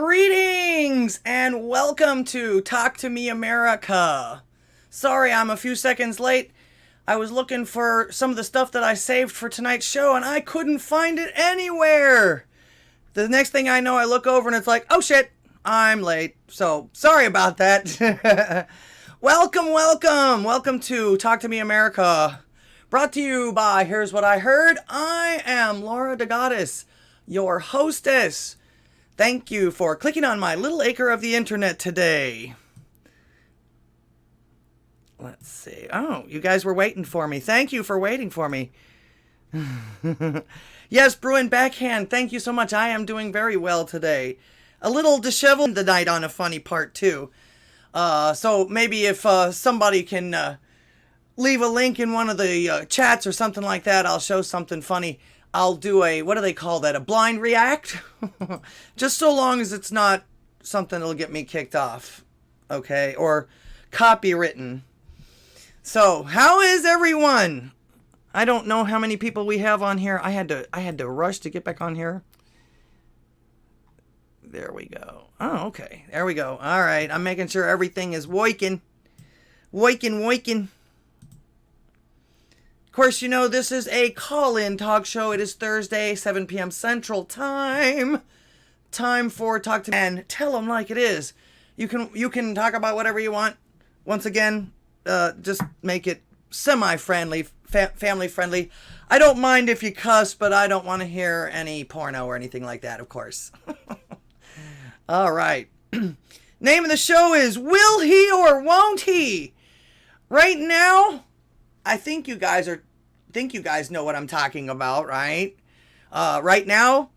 Greetings and welcome to Talk to Me America. Sorry I'm a few seconds late. I was looking for some of the stuff that I saved for tonight's show and I couldn't find it anywhere. The next thing I know, I look over and it's like, oh shit, I'm late. So sorry about that. Welcome to Talk to Me America. Brought to you by Here's What I Heard. I am Laura the Goddess, your hostess. Thank you for clicking on my little acre of the internet today. Let's see. Oh, you guys were waiting for me. Thank you for waiting for me. Yes, Bruin Backhand, thank you so much. I am doing very well today. A little disheveled tonight on a funny part, too. So maybe if somebody can leave a link in one of the chats or something like that, I'll show something funny. I'll do a, what do they call that, a blind react? Just so long as it's not something that'll get me kicked off, okay? Or copywritten. So, how is everyone? I don't know how many people we have on here. I had to rush to get back on here. There we go. Oh, okay. There we go. All right. I'm making sure everything is woiking. Woiking. Of course, you know, this is a call-in talk show. It is Thursday, 7 p.m. Central Time. Time for Talk to Me and tell them like it is. You can talk about whatever you want. Once again, just make it semi-friendly, family-friendly. I don't mind if you cuss, but I don't want to hear any porno or anything like that, of course. All right. Name of the show is Will He or Won't He? Right now, I think you guys know what I'm talking about, right? Right now,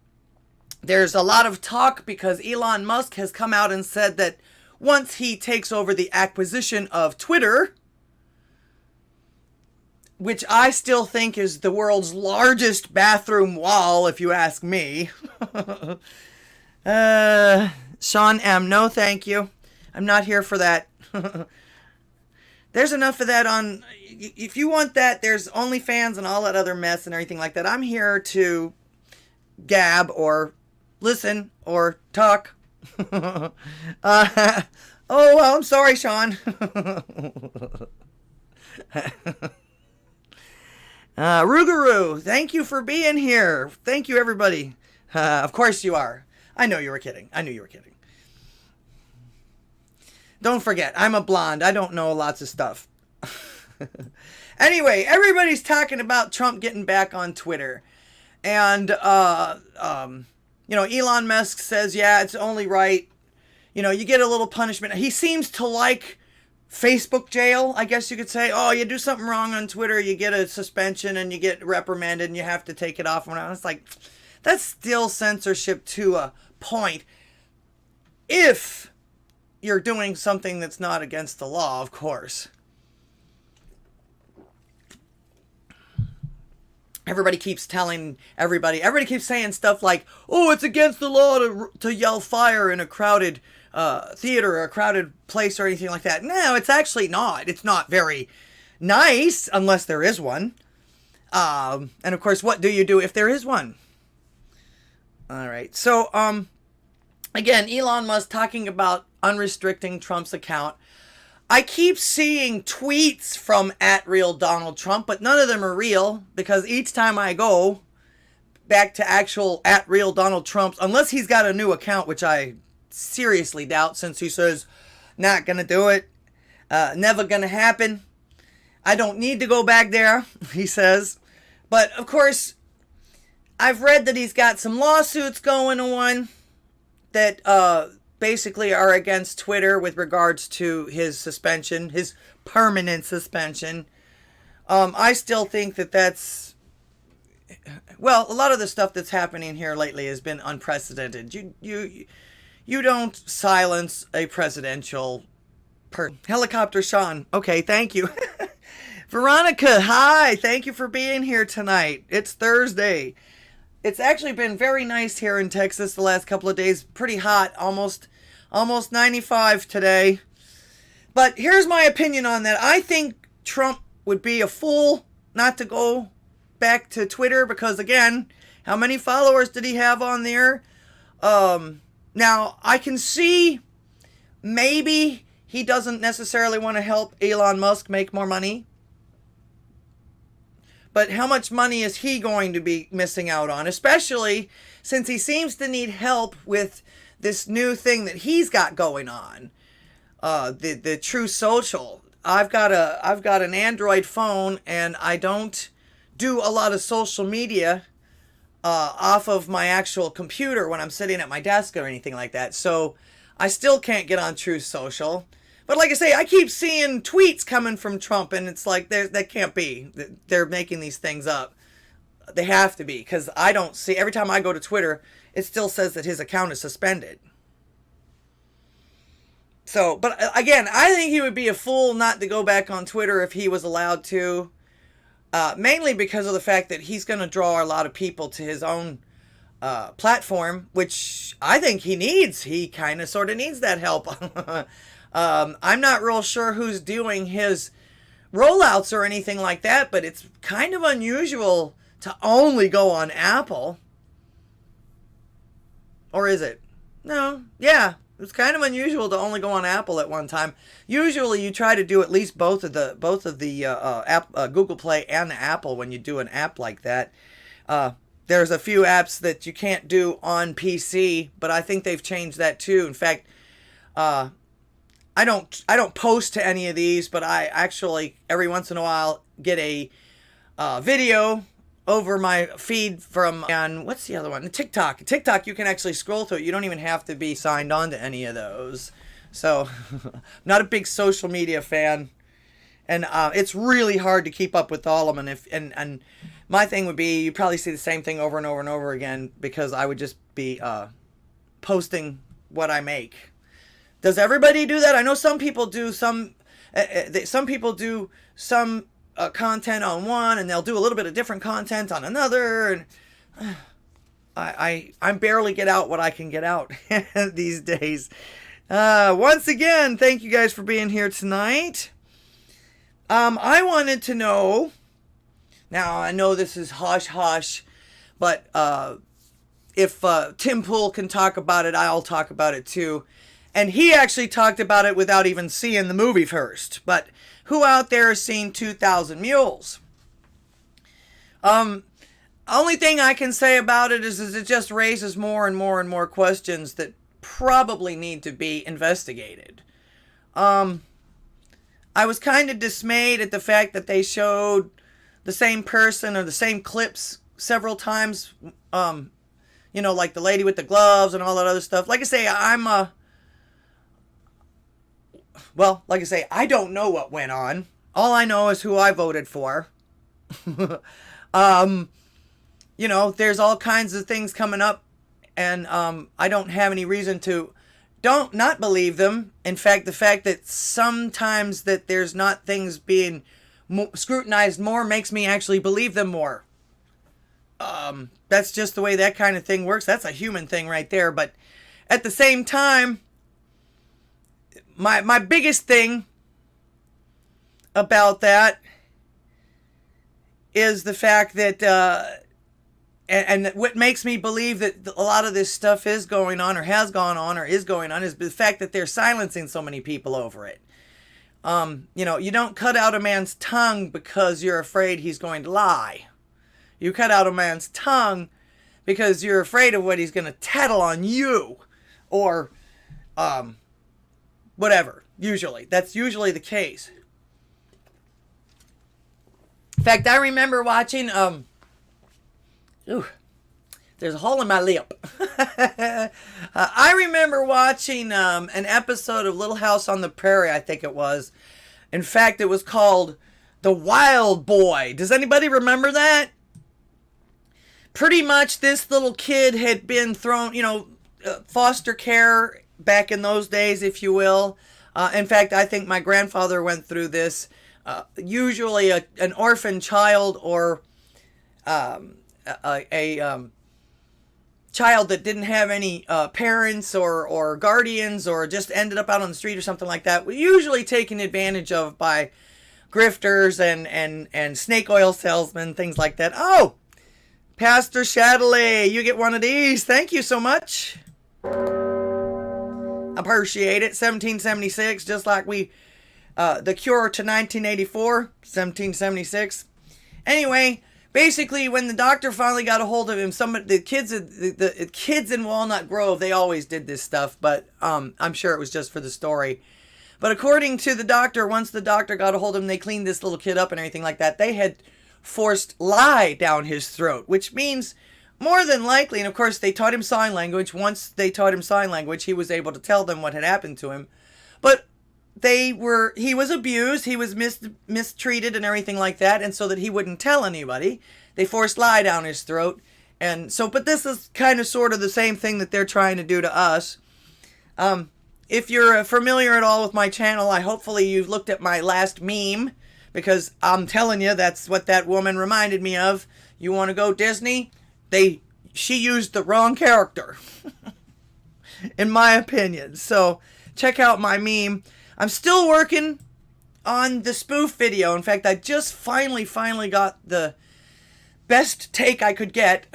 there's a lot of talk because Elon Musk has come out and said that once he takes over the acquisition of Twitter, which I still think is the world's largest bathroom wall, if you ask me. Sean M., no thank you. I'm not here for that. There's enough of that on, if you want that, there's OnlyFans and all that other mess and everything like that. I'm here to gab or listen or talk. Oh, well, I'm sorry, Sean. Rougarou, thank you for being here. Thank you, everybody. Of course you are. I know you were kidding. I knew you were kidding. Don't forget, I'm a blonde. I don't know lots of stuff. Anyway, everybody's talking about Trump getting back on Twitter. And, Elon Musk says, yeah, it's only right. You know, you get a little punishment. He seems to like Facebook jail, I guess you could say. Oh, you do something wrong on Twitter, you get a suspension and you get reprimanded and you have to take it off. And it's like, that's still censorship to a point. If you're doing something that's not against the law, of course. Everybody keeps telling everybody keeps saying stuff like, oh, it's against the law to yell fire in a crowded theater or a crowded place or anything like that. No, it's actually not. It's not very nice unless there is one. And of course, what do you do if there is one? All right. So, again, Elon Musk talking about unrestricting Trump's account. I keep seeing tweets from @RealDonaldTrump, Trump, but none of them are real because each time I go back to actual @RealDonaldTrump, Trump, unless he's got a new account, which I seriously doubt since he says not going to do it, never going to happen. I don't need to go back there, he says. But, of course, I've read that he's got some lawsuits going on that basically are against Twitter with regards to his suspension, his permanent suspension. I still think that that's, well, a lot of the stuff that's happening here lately has been unprecedented. You don't silence a presidential person. Helicopter Sean, okay, thank you. Veronica, hi, thank you for being here tonight. It's Thursday. It's actually been very nice here in Texas the last couple of days. Pretty hot, almost 95 today. But here's my opinion on that. I think Trump would be a fool not to go back to Twitter because, again, how many followers did he have on there? Now, I can see maybe he doesn't necessarily want to help Elon Musk make more money. But how much money is he going to be missing out on? Especially since he seems to need help with this new thing that he's got going on. The True Social. I've got an Android phone, and I don't do a lot of social media off of my actual computer when I'm sitting at my desk or anything like that. So I still can't get on True Social. But like I say, I keep seeing tweets coming from Trump, and it's like, that can't be. They're making these things up. They have to be, because I don't see, every time I go to Twitter, it still says that his account is suspended. So, but again, I think he would be a fool not to go back on Twitter if he was allowed to. Mainly because of the fact that he's going to draw a lot of people to his own platform, which I think he needs. He kind of sort of needs that help. I'm not real sure who's doing his rollouts or anything like that, but it's kind of unusual to only go on Apple. Or is it? No. Yeah. It's kind of unusual to only go on Apple at one time. Usually you try to do at least both of the Google Play and the Apple when you do an app like that. There's a few apps that you can't do on PC, but I think they've changed that too. In fact, I don't post to any of these, but I actually every once in a while get a video over my feed from, and what's the other one? TikTok. TikTok, you can actually scroll through it. You don't even have to be signed on to any of those. So, not a big social media fan. And it's really hard to keep up with all of them. And my thing would be, you probably see the same thing over and over and over again, because I would just be posting what I make. Does everybody do that? I know some people do some people do some content on one, and they'll do a little bit of different content on another, and I barely get out what I can get out these days. Once again, thank you guys for being here tonight. I wanted to know, now I know this is hush, but if Tim Pool can talk about it, I'll talk about it too. And he actually talked about it without even seeing the movie first. But who out there has seen 2,000 Mules? Only thing I can say about it is it just raises more and more and more questions that probably need to be investigated. I was kind of dismayed at the fact that they showed the same person or the same clips several times. Like the lady with the gloves and all that other stuff. Like I say, I don't know what went on. All I know is who I voted for. There's all kinds of things coming up, and I don't have any reason to not believe them. In fact, the fact that sometimes that there's not things being scrutinized more makes me actually believe them more. That's just the way that kind of thing works. That's a human thing right there. But at the same time, my biggest thing about that is the fact that, and what makes me believe that a lot of this stuff is going on, or has gone on, or is going on, is the fact that they're silencing so many people over it. You don't cut out a man's tongue because you're afraid he's going to lie. You cut out a man's tongue because you're afraid of what he's going to tattle on you, or whatever. Usually. That's usually the case. In fact, I remember watching, there's a hole in my lip. I remember watching an episode of Little House on the Prairie, I think it was. In fact, it was called The Wild Boy. Does anybody remember that? Pretty much this little kid had been thrown, foster care back in those days, if you will. In fact, I think my grandfather went through this. Usually an orphan child, or a child that didn't have any parents or guardians, or just ended up out on the street or something like that, were usually taken advantage of by grifters and snake oil salesmen, things like that. Oh, Pastor Shadley, you get one of these. Thank you so much. appreciate it. 1776, just like we, the cure to 1984, 1776. Anyway, basically, when the doctor finally got a hold of him, the kids in Walnut Grove, they always did this stuff, but I'm sure it was just for the story. But according to the doctor, once the doctor got a hold of him, they cleaned this little kid up and everything like that. They had forced lye down his throat, which means more than likely, and of course they taught him sign language. Once they taught him sign language, he was able to tell them what had happened to him. But he was abused, he was mistreated and everything like that, and so that he wouldn't tell anybody, they forced lye down his throat. And so, but this is kind of sort of the same thing that they're trying to do to us. If you're familiar at all with my channel, hopefully you've looked at my last meme, because I'm telling you, that's what that woman reminded me of. You want to go Disney? She used the wrong character, in my opinion. So check out my meme. I'm still working on the spoof video. In fact, I just finally got the best take I could get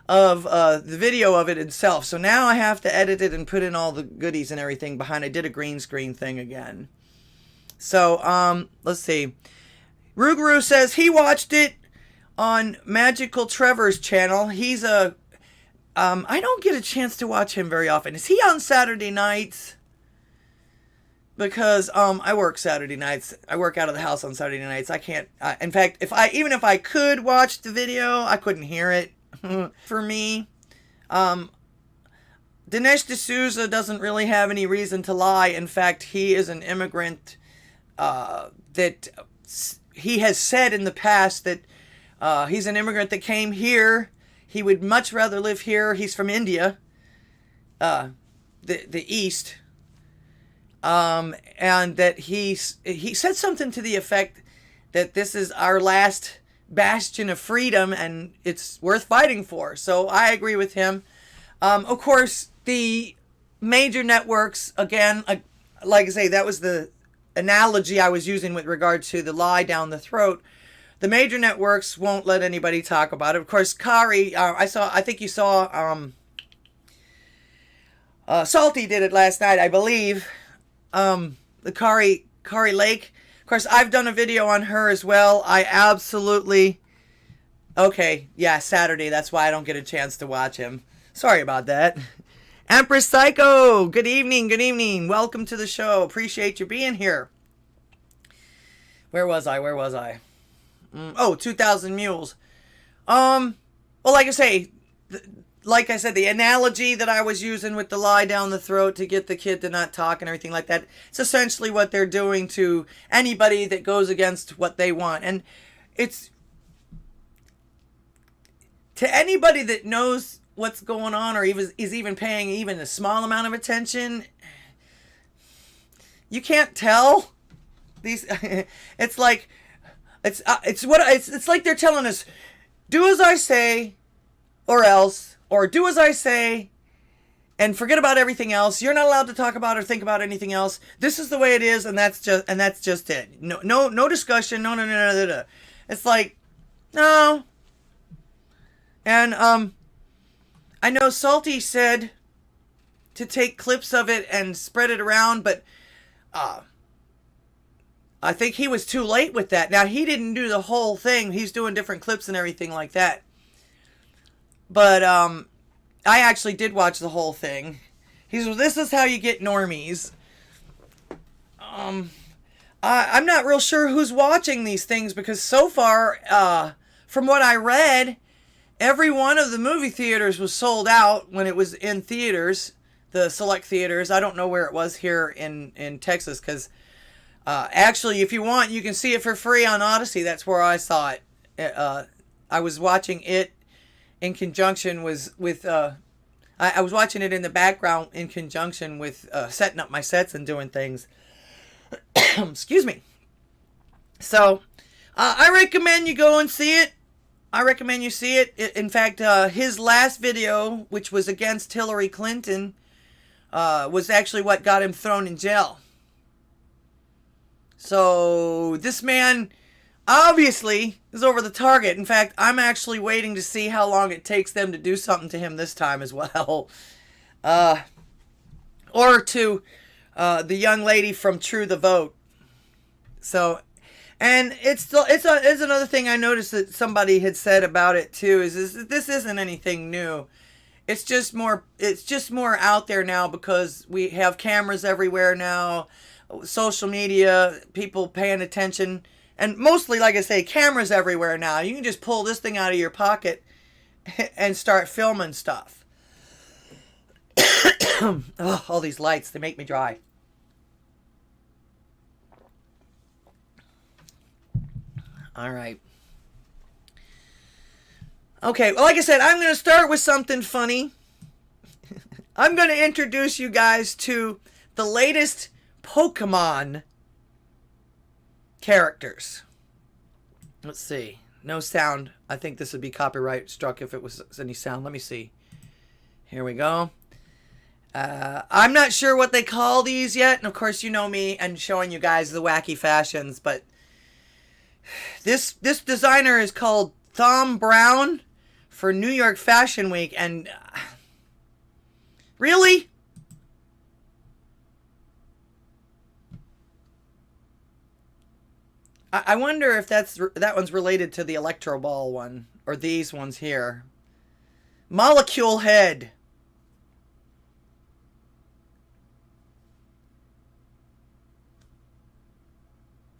of the video of it itself. So now I have to edit it and put in all the goodies and everything behind. I did a green screen thing again. So, let's see. Ruguru says he watched it on Magical Trevor's channel. He's I don't get a chance to watch him very often. Is he on Saturday nights? Because, I work Saturday nights. I work out of the house on Saturday nights. I can't, in fact, even if I could watch the video, I couldn't hear it. For me, Dinesh D'Souza doesn't really have any reason to lie. In fact, he is an immigrant that he has said in the past that he's an immigrant that came here. He would much rather live here. He's from India, the East, and that he said something to the effect that this is our last bastion of freedom and it's worth fighting for. So I agree with him. Of course, the major networks, again, like I say, that was the analogy I was using with regard to the lie down the throat. The major networks won't let anybody talk about it. Of course, Kari, I think you saw, Salty did it last night, I believe. The Kari Lake. Of course, I've done a video on her as well. I absolutely... Okay, yeah, Saturday. That's why I don't get a chance to watch him. Sorry about that. Empress Psycho, good evening, good evening. Welcome to the show. Appreciate you being here. Where was I? 2,000 Mules. Well, like I said, the analogy that I was using with the lie down the throat to get the kid to not talk and everything like that, it's essentially what they're doing to anybody that goes against what they want. And it's to anybody that knows what's going on or is even paying even a small amount of attention, you can't tell these. It's like it's like they're telling us, do as I say or else, or do as I say and forget about everything else. You're not allowed to talk about or think about anything else. This is the way it is, and that's just it. No discussion. No. It's like, no. And I know Salty said to take clips of it and spread it around, but I think he was too late with that. Now, he didn't do the whole thing. He's doing different clips and everything like that. But I actually did watch the whole thing. He said, this is how you get normies. I'm not real sure who's watching these things, because so far, from what I read, every one of the movie theaters was sold out when it was in theaters, the select theaters. I don't know where it was here in Texas, because actually, if you want, you can see it for free on Odysee. That's where I saw it. I was watching it in conjunction with I was watching it in the background in conjunction with setting up my sets and doing things. Excuse me. So, I recommend you go and see it. I recommend you see it. In fact, his last video, which was against Hillary Clinton, was actually what got him thrown in jail. So, this man obviously is over the target. In fact, I'm actually waiting to see how long it takes them to do something to him this time as well. or to the young lady from True the Vote. So, and it's another thing I noticed that somebody had said about it too, is this isn't anything new. It's just more out there now because we have cameras everywhere now, social media, people paying attention, and mostly, like I say, cameras everywhere now. You can just pull this thing out of your pocket and start filming stuff. Oh, all these lights, they make me dry. All right. Okay, well, like I said, I'm going to start with something funny. I'm going to introduce you guys to the latest Pokemon characters. Let's see. No sound. I think this would be copyright struck if it was any sound. Let me see. Here we go. I'm not sure what they call these yet. And of course, you know me and showing you guys the wacky fashions. But this designer is called Thom Browne for New York Fashion Week. And really? I wonder if that one's related to the Electro Ball one. Or these ones here. Molecule Head.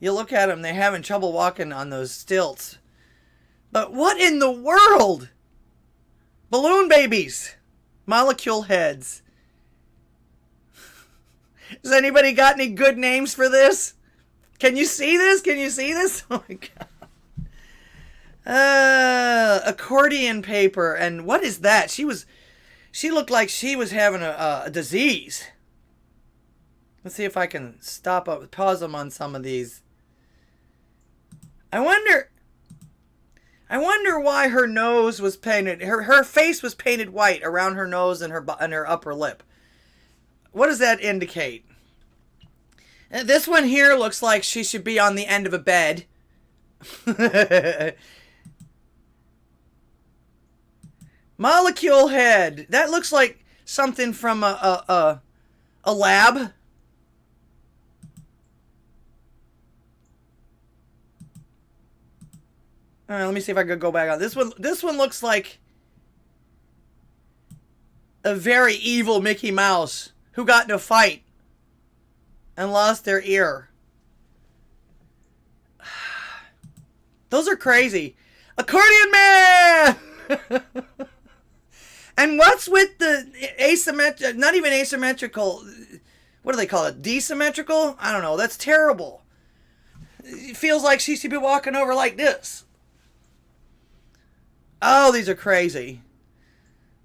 You look at them, they're having trouble walking on those stilts. But what in the world? Balloon babies. Molecule heads. Has anybody got any good names for this? Can you see this? Can you see this? Oh my God. Accordion paper. And what is that? She looked like she was having a disease. Let's see if I can pause them on some of these. I wonder why her nose was painted. Her face was painted white around her nose and her upper lip. What does that indicate? And this one here looks like she should be on the end of a bed. Molecule Head. That looks like something from a lab. All right, let me see if I could go back on this one. This one looks like a very evil Mickey Mouse who got in a fight and lost their ear. Those are crazy. Accordion Man! And what's with the asymmetrical, not even asymmetrical, what do they call it? Desymmetrical? I don't know. That's terrible. It feels like she should be walking over like this. Oh, these are crazy.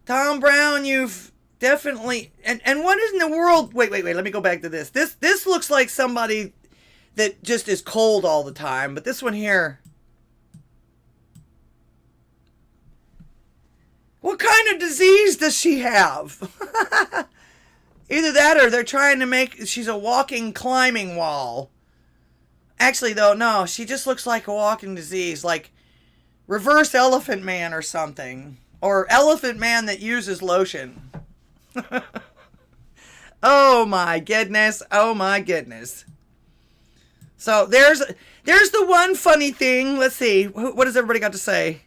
Thom Browne, you've definitely... And what in the world... Wait, let me go back to this. This looks like somebody that just is cold all the time. But this one here... What kind of disease does she have? Either that or they're trying to make... She's a walking climbing wall. Actually, though, no. She just looks like a walking disease. Like... Reverse Elephant Man or something. Or Elephant Man that uses lotion. Oh my goodness. Oh my goodness. So there's the one funny thing. Let's see. What has everybody got to say?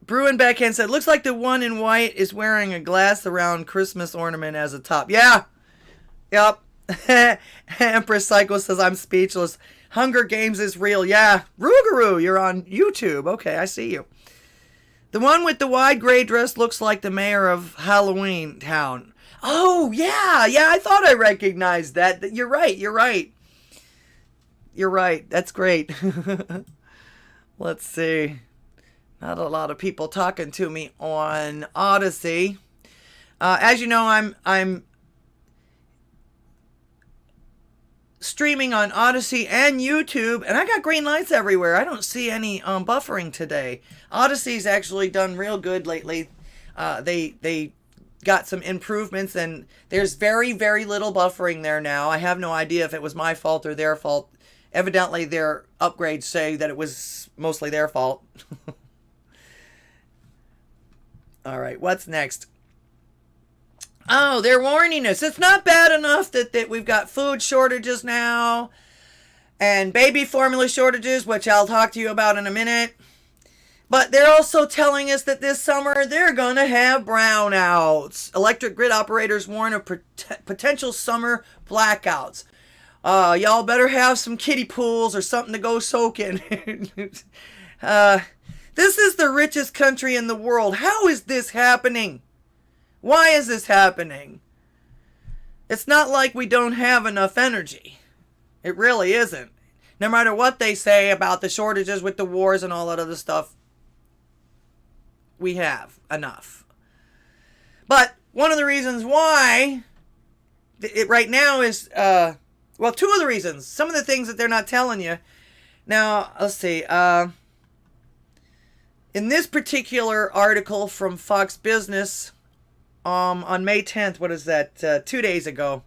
Bruin Backhand said, looks like the one in white is wearing a glass around Christmas ornament as a top. Yeah. Yep. Empress Cycle says, I'm speechless. Hunger Games is real. Yeah. Rougarou, you're on YouTube. Okay, I see you. The one with the wide gray dress looks like the mayor of Halloween Town. Oh, yeah. Yeah, I thought I recognized that. You're right. You're right. You're right. That's great. Let's see. Not a lot of people talking to me on Odysee. As you know, I'm streaming on Odysee and YouTube, and I got green lights everywhere. I don't see any buffering today. Odysee's actually done real good lately. They got some improvements, and there's very, very little buffering there now. I have no idea if it was my fault or their fault. Evidently, their upgrades say that it was mostly their fault. All right, what's next? Oh, they're warning us. It's not bad enough that we've got food shortages now and baby formula shortages, which I'll talk to you about in a minute. But they're also telling us that this summer they're going to have brownouts. Electric grid operators warn of potential summer blackouts. Y'all better have some kiddie pools or something to go soak in. This is the richest country in the world. How is this happening? Why is this happening? It's not like we don't have enough energy. It really isn't. No matter what they say about the shortages with the wars and all that other stuff, we have enough. But one of the reasons why it right now is, well, two of the reasons. Some of the things that they're not telling you. Now, let's see. In this particular article from Fox Business, on May 10th, what is that, 2 days ago.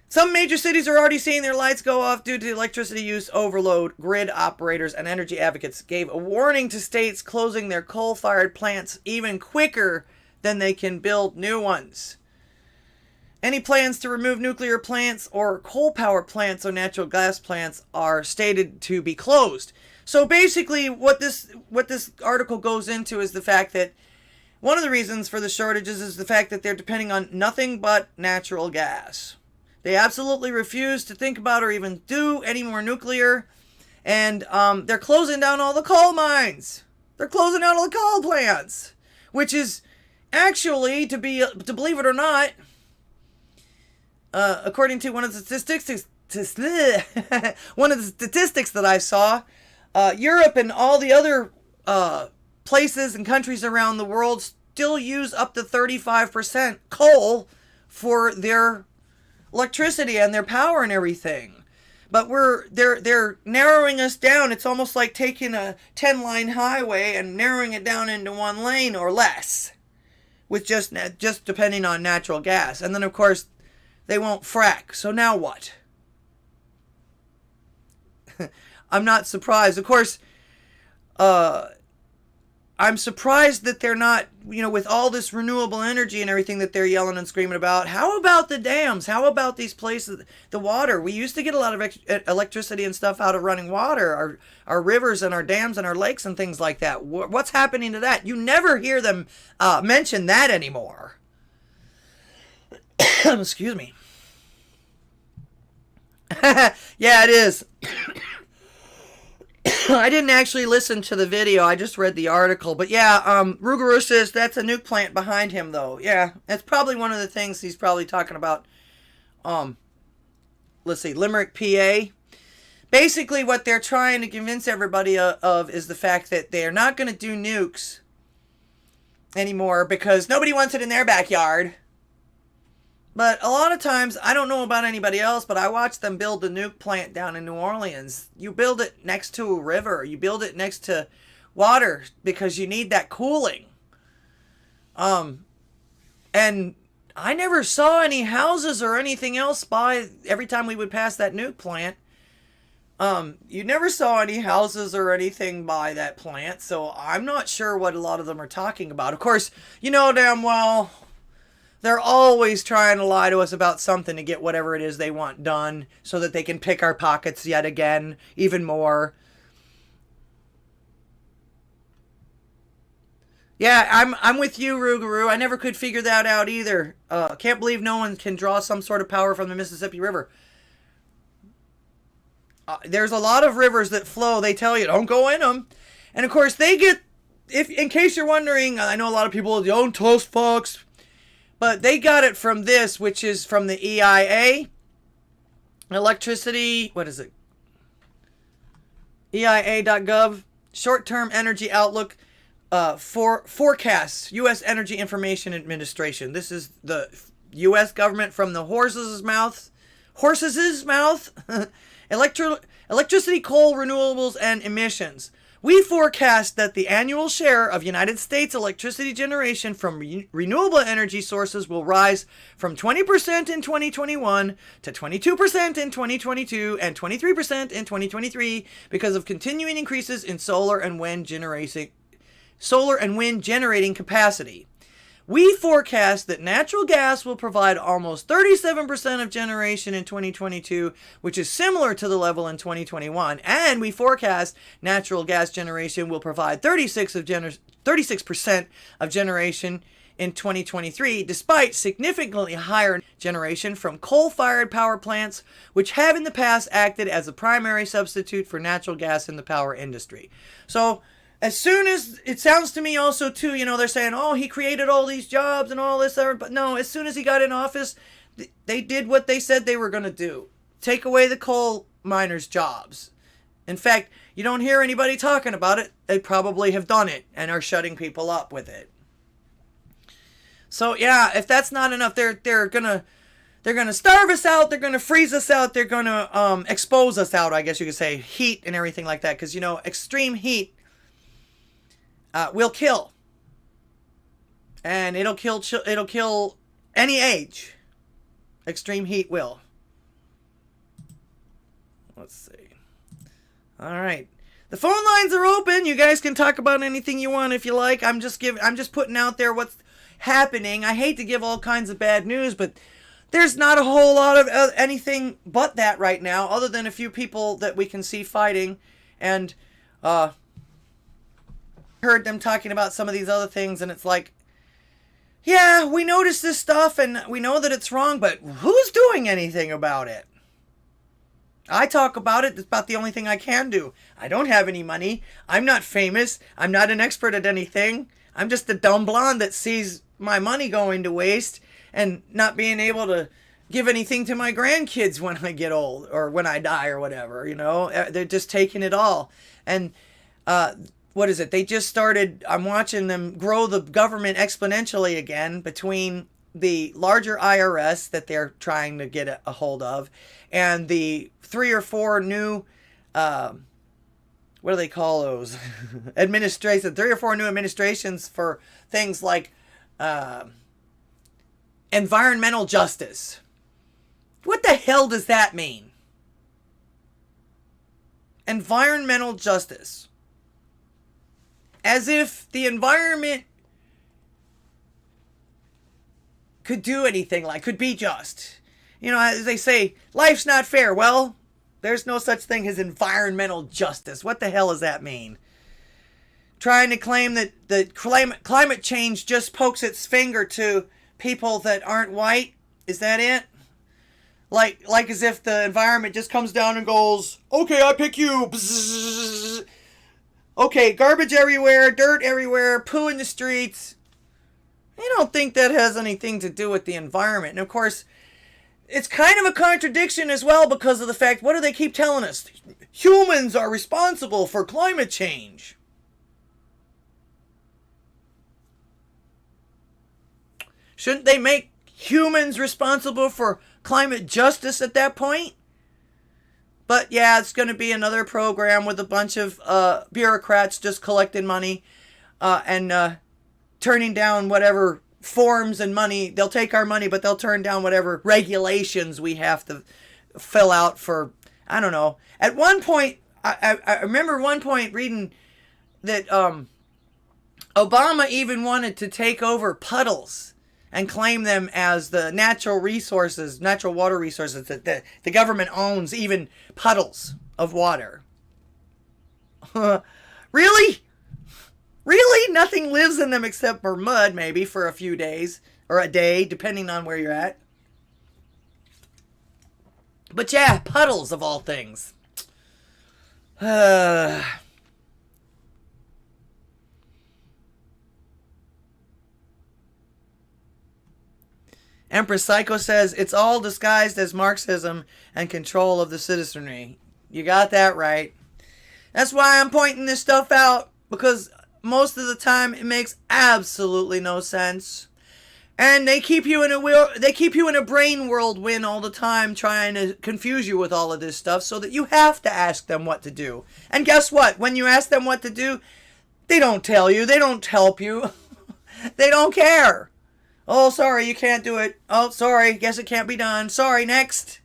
Some major cities are already seeing their lights go off due to electricity use overload. Grid operators and energy advocates gave a warning to states closing their coal-fired plants even quicker than they can build new ones. Any plans to remove nuclear plants or coal power plants or natural gas plants are stated to be closed. So basically what this article goes into is the fact that one of the reasons for the shortages is the fact that they're depending on nothing but natural gas. They absolutely refuse to think about or even do any more nuclear. And they're closing down all the coal mines. They're closing down all the coal plants. Which is actually, to believe it or not, according to one of the statistics that I saw, Europe and all the other places and countries around the world still use up to 35% coal for their electricity and their power and everything. But they're narrowing us down. It's almost like taking a 10-line highway and narrowing it down into one lane or less, with just depending on natural gas. And then of course they won't frack. So now what? I'm not surprised. Of course, I'm surprised that they're not, with all this renewable energy and everything that they're yelling and screaming about. How about the dams? How about these places, the water? We used to get a lot of electricity and stuff out of running water, our rivers and our dams and our lakes and things like that. What's happening to that? You never hear them mention that anymore. Excuse me. Yeah, it is. I didn't actually listen to the video. I just read the article. But yeah, Rougarou says that's a nuke plant behind him, though. Yeah, that's probably one of the things he's probably talking about. Let's see, Limerick, PA. Basically, what they're trying to convince everybody of is the fact that they're not going to do nukes anymore because nobody wants it in their backyard. But a lot of times, I don't know about anybody else, but I watched them build a nuke plant down in New Orleans. You build it next to a river. You build it next to water because you need that cooling. And I never saw any houses or anything else by every time we would pass that nuke plant. You never saw any houses or anything by that plant, so I'm not sure what a lot of them are talking about. Of course, you know damn well they're always trying to lie to us about something to get whatever it is they want done so that they can pick our pockets yet again, even more. Yeah, I'm with you, Rougarou. I never could figure that out either. Can't believe no one can draw some sort of power from the Mississippi River. There's a lot of rivers that flow. They tell you, don't go in them. And of course, they get, in case you're wondering, I know a lot of people don't toast Fox. But they got it from this, which is from the EIA. Electricity, what is it? EIA.gov. Short-term energy outlook for forecasts. U.S. Energy Information Administration. This is the U.S. government from the horse's mouth. Electricity, coal, renewables, and emissions. We forecast that the annual share of United States electricity generation from renewable energy sources will rise from 20% in 2021 to 22% in 2022 and 23% in 2023 because of continuing increases in solar and wind generating capacity. We forecast that natural gas will provide almost 37% of generation in 2022, which is similar to the level in 2021. And we forecast natural gas generation will provide 36% of generation in 2023, despite significantly higher generation from coal-fired power plants, which have in the past acted as a primary substitute for natural gas in the power industry. So, as soon as, it sounds to me also too, they're saying, oh, he created all these jobs and all this, but no, as soon as he got in office, they did what they said they were going to do. Take away the coal miners' jobs. In fact, you don't hear anybody talking about it. They probably have done it and are shutting people up with it. So yeah, if that's not enough, they're gonna starve us out. They're gonna freeze us out. They're gonna expose us out. I guess you could say heat and everything like that, because extreme heat will kill, and it'll kill any age. Extreme heat will. Let's see. All right. The phone lines are open. You guys can talk about anything you want if you like. I'm just putting out there what's happening. I hate to give all kinds of bad news, but there's not a whole lot of anything but that right now, other than a few people that we can see fighting, and heard them talking about some of these other things, and it's like, yeah, we notice this stuff and we know that it's wrong, but who's doing anything about it? I talk about it. It's about the only thing I can do. I don't have any money. I'm not famous. I'm not an expert at anything. I'm just a dumb blonde that sees my money going to waste and not being able to give anything to my grandkids when I get old or when I die or whatever, They're just taking it all. And what is it? They just started, I'm watching them grow the government exponentially again between the larger IRS that they're trying to get a hold of and the 3 or 4 new, what do they call those? Administration, 3 or 4 new administrations for things like environmental justice. What the hell does that mean? Environmental justice. As if the environment could do anything, could be just. As they say, life's not fair. Well, there's no such thing as environmental justice. What the hell does that mean? Trying to claim that the climate change just pokes its finger to people that aren't white? Is that it? Like as if the environment just comes down and goes, okay, I pick you. Bzzz. Okay, garbage everywhere, dirt everywhere, poo in the streets. I don't think that has anything to do with the environment. And of course, it's kind of a contradiction as well because of the fact, what do they keep telling us? Humans are responsible for climate change. Shouldn't they make humans responsible for climate justice at that point? But yeah, it's going to be another program with a bunch of bureaucrats just collecting money and turning down whatever forms and money. They'll take our money, but they'll turn down whatever regulations we have to fill out for, I don't know. At one point, I remember one point reading that Obama even wanted to take over puddles and claim them as the natural water resources that the government owns, even puddles of water. Really? Really? Nothing lives in them except for mud, maybe, for a few days. Or a day, depending on where you're at. But yeah, puddles of all things. Empress Psycho says, it's all disguised as Marxism and control of the citizenry. You got that right. That's why I'm pointing this stuff out, because most of the time it makes absolutely no sense. And they keep you in a brain whirlwind all the time, trying to confuse you with all of this stuff so that you have to ask them what to do. And guess what? When you ask them what to do, they don't tell you. They don't help you. They don't care. Oh, sorry, you can't do it. Oh, sorry, guess it can't be done. Sorry, next.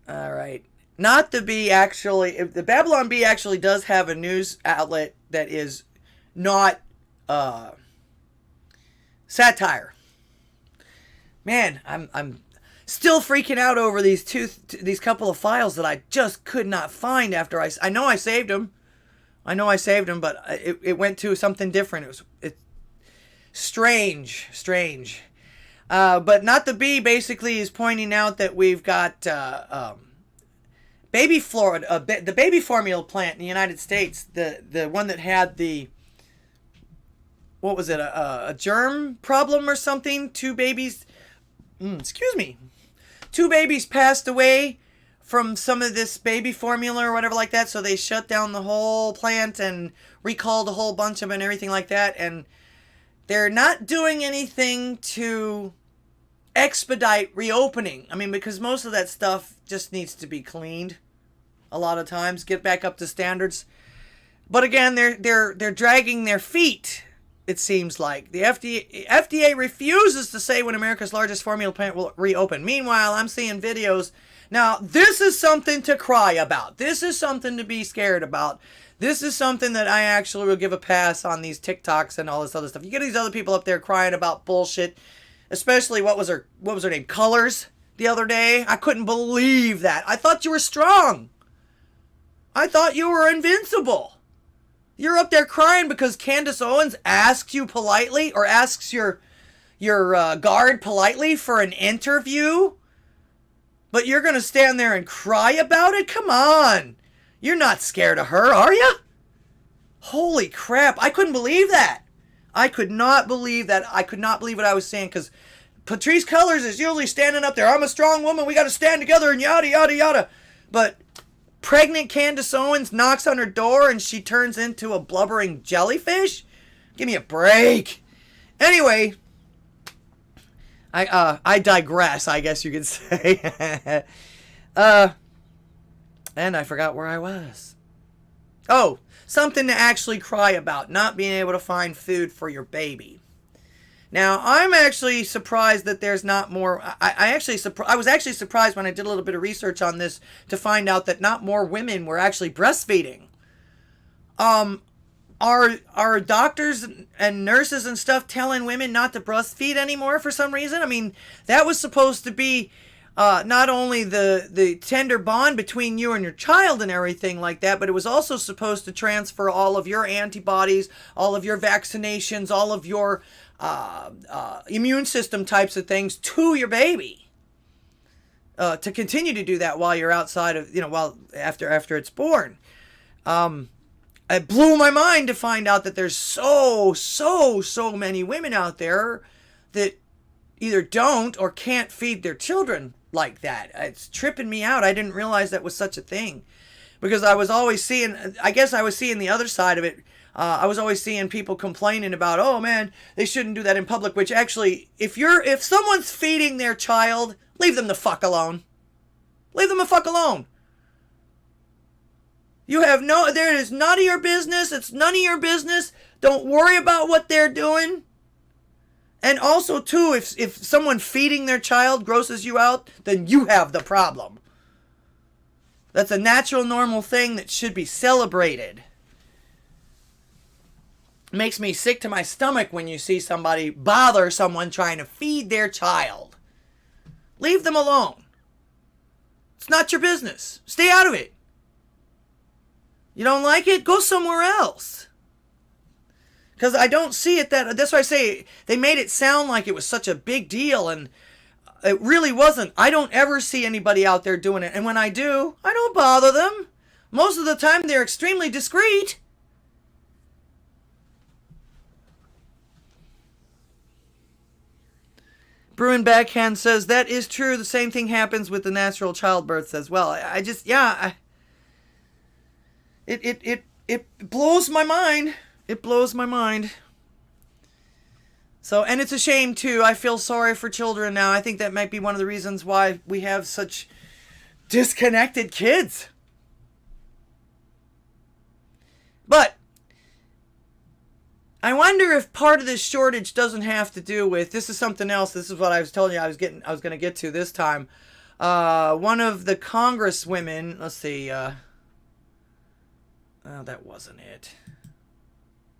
All right. not the Bee actually, the Babylon Bee actually does have a news outlet that is not satire. Man, I'm still freaking out over these couple of files that I just could not find after I know I saved them. But it went to something different. It's strange. But not the Bee basically is pointing out that we've got baby the baby formula plant in the United States, the one that had the, what was it, a germ problem or something? Two babies passed away from some of this baby formula or whatever like that, so they shut down the whole plant and recalled a whole bunch of them and everything like that, and they're not doing anything to expedite reopening. I mean, because most of that stuff just needs to be cleaned a lot of times, get back up to standards. But again, they're dragging their feet. It seems like the FDA refuses to say when America's largest formula plant will reopen. Meanwhile, I'm seeing videos. Now, this is something to cry about. This is something to be scared about. This is something that I actually will give a pass on these TikToks and all this other stuff. You get these other people up there crying about bullshit, especially what was her name? Colors the other day. I couldn't believe that. I thought you were strong. I thought you were invincible. You're up there crying because Candace Owens asks you politely, or asks your guard politely for an interview, but you're going to stand there and cry about it? Come on. You're not scared of her, are you? Holy crap. I couldn't believe that. I could not believe that. I could not believe what I was saying, because Patrisse Cullors is usually standing up there. I'm a strong woman. We got to stand together and yada, yada, yada. But pregnant Candace Owens knocks on her door and she turns into a blubbering jellyfish? Give me a break. Anyway, I digress, I guess you could say. And I forgot where I was. Oh, something to actually cry about, not being able to find food for your baby. Now, I'm actually surprised that there's not more. I was actually surprised when I did a little bit of research on this to find out that not more women were actually breastfeeding. Are doctors and nurses and stuff telling women not to breastfeed anymore for some reason? I mean, that was supposed to be not only the tender bond between you and your child and everything like that, but it was also supposed to transfer all of your antibodies, all of your vaccinations, all of your immune system types of things to your baby, to continue to do that while you're outside of, while after it's born. It blew my mind to find out that there's so many women out there that either don't or can't feed their children like that. It's tripping me out. I didn't realize that was such a thing, because I was always seeing, I guess I was seeing the other side of it. I was always seeing people complaining about, oh man, they shouldn't do that in public, which actually, if someone's feeding their child, leave them the fuck alone. Leave them the fuck alone. There is none of your business. It's none of your business. Don't worry about what they're doing. And also too, if someone feeding their child grosses you out, then you have the problem. That's a natural, normal thing that should be celebrated. Makes me sick to my stomach when you see somebody bother someone trying to feed their child. Leave them alone. It's not your business. Stay out of it. You don't like it? Go somewhere else. Because I don't see it that's why I say they made it sound like it was such a big deal, and it really wasn't. I don't ever see anybody out there doing it. And when I do, I don't bother them. Most of the time they're extremely discreet. Bruin Backhand says, that is true. The same thing happens with the natural childbirths as well. It blows my mind. It blows my mind. So, and it's a shame too. I feel sorry for children now. I think that might be one of the reasons why we have such disconnected kids. But I wonder if part of this shortage doesn't have to do with, this is something else. This is what I was telling you I was going to get to this time. one of the congresswomen, let's see, oh, that wasn't it.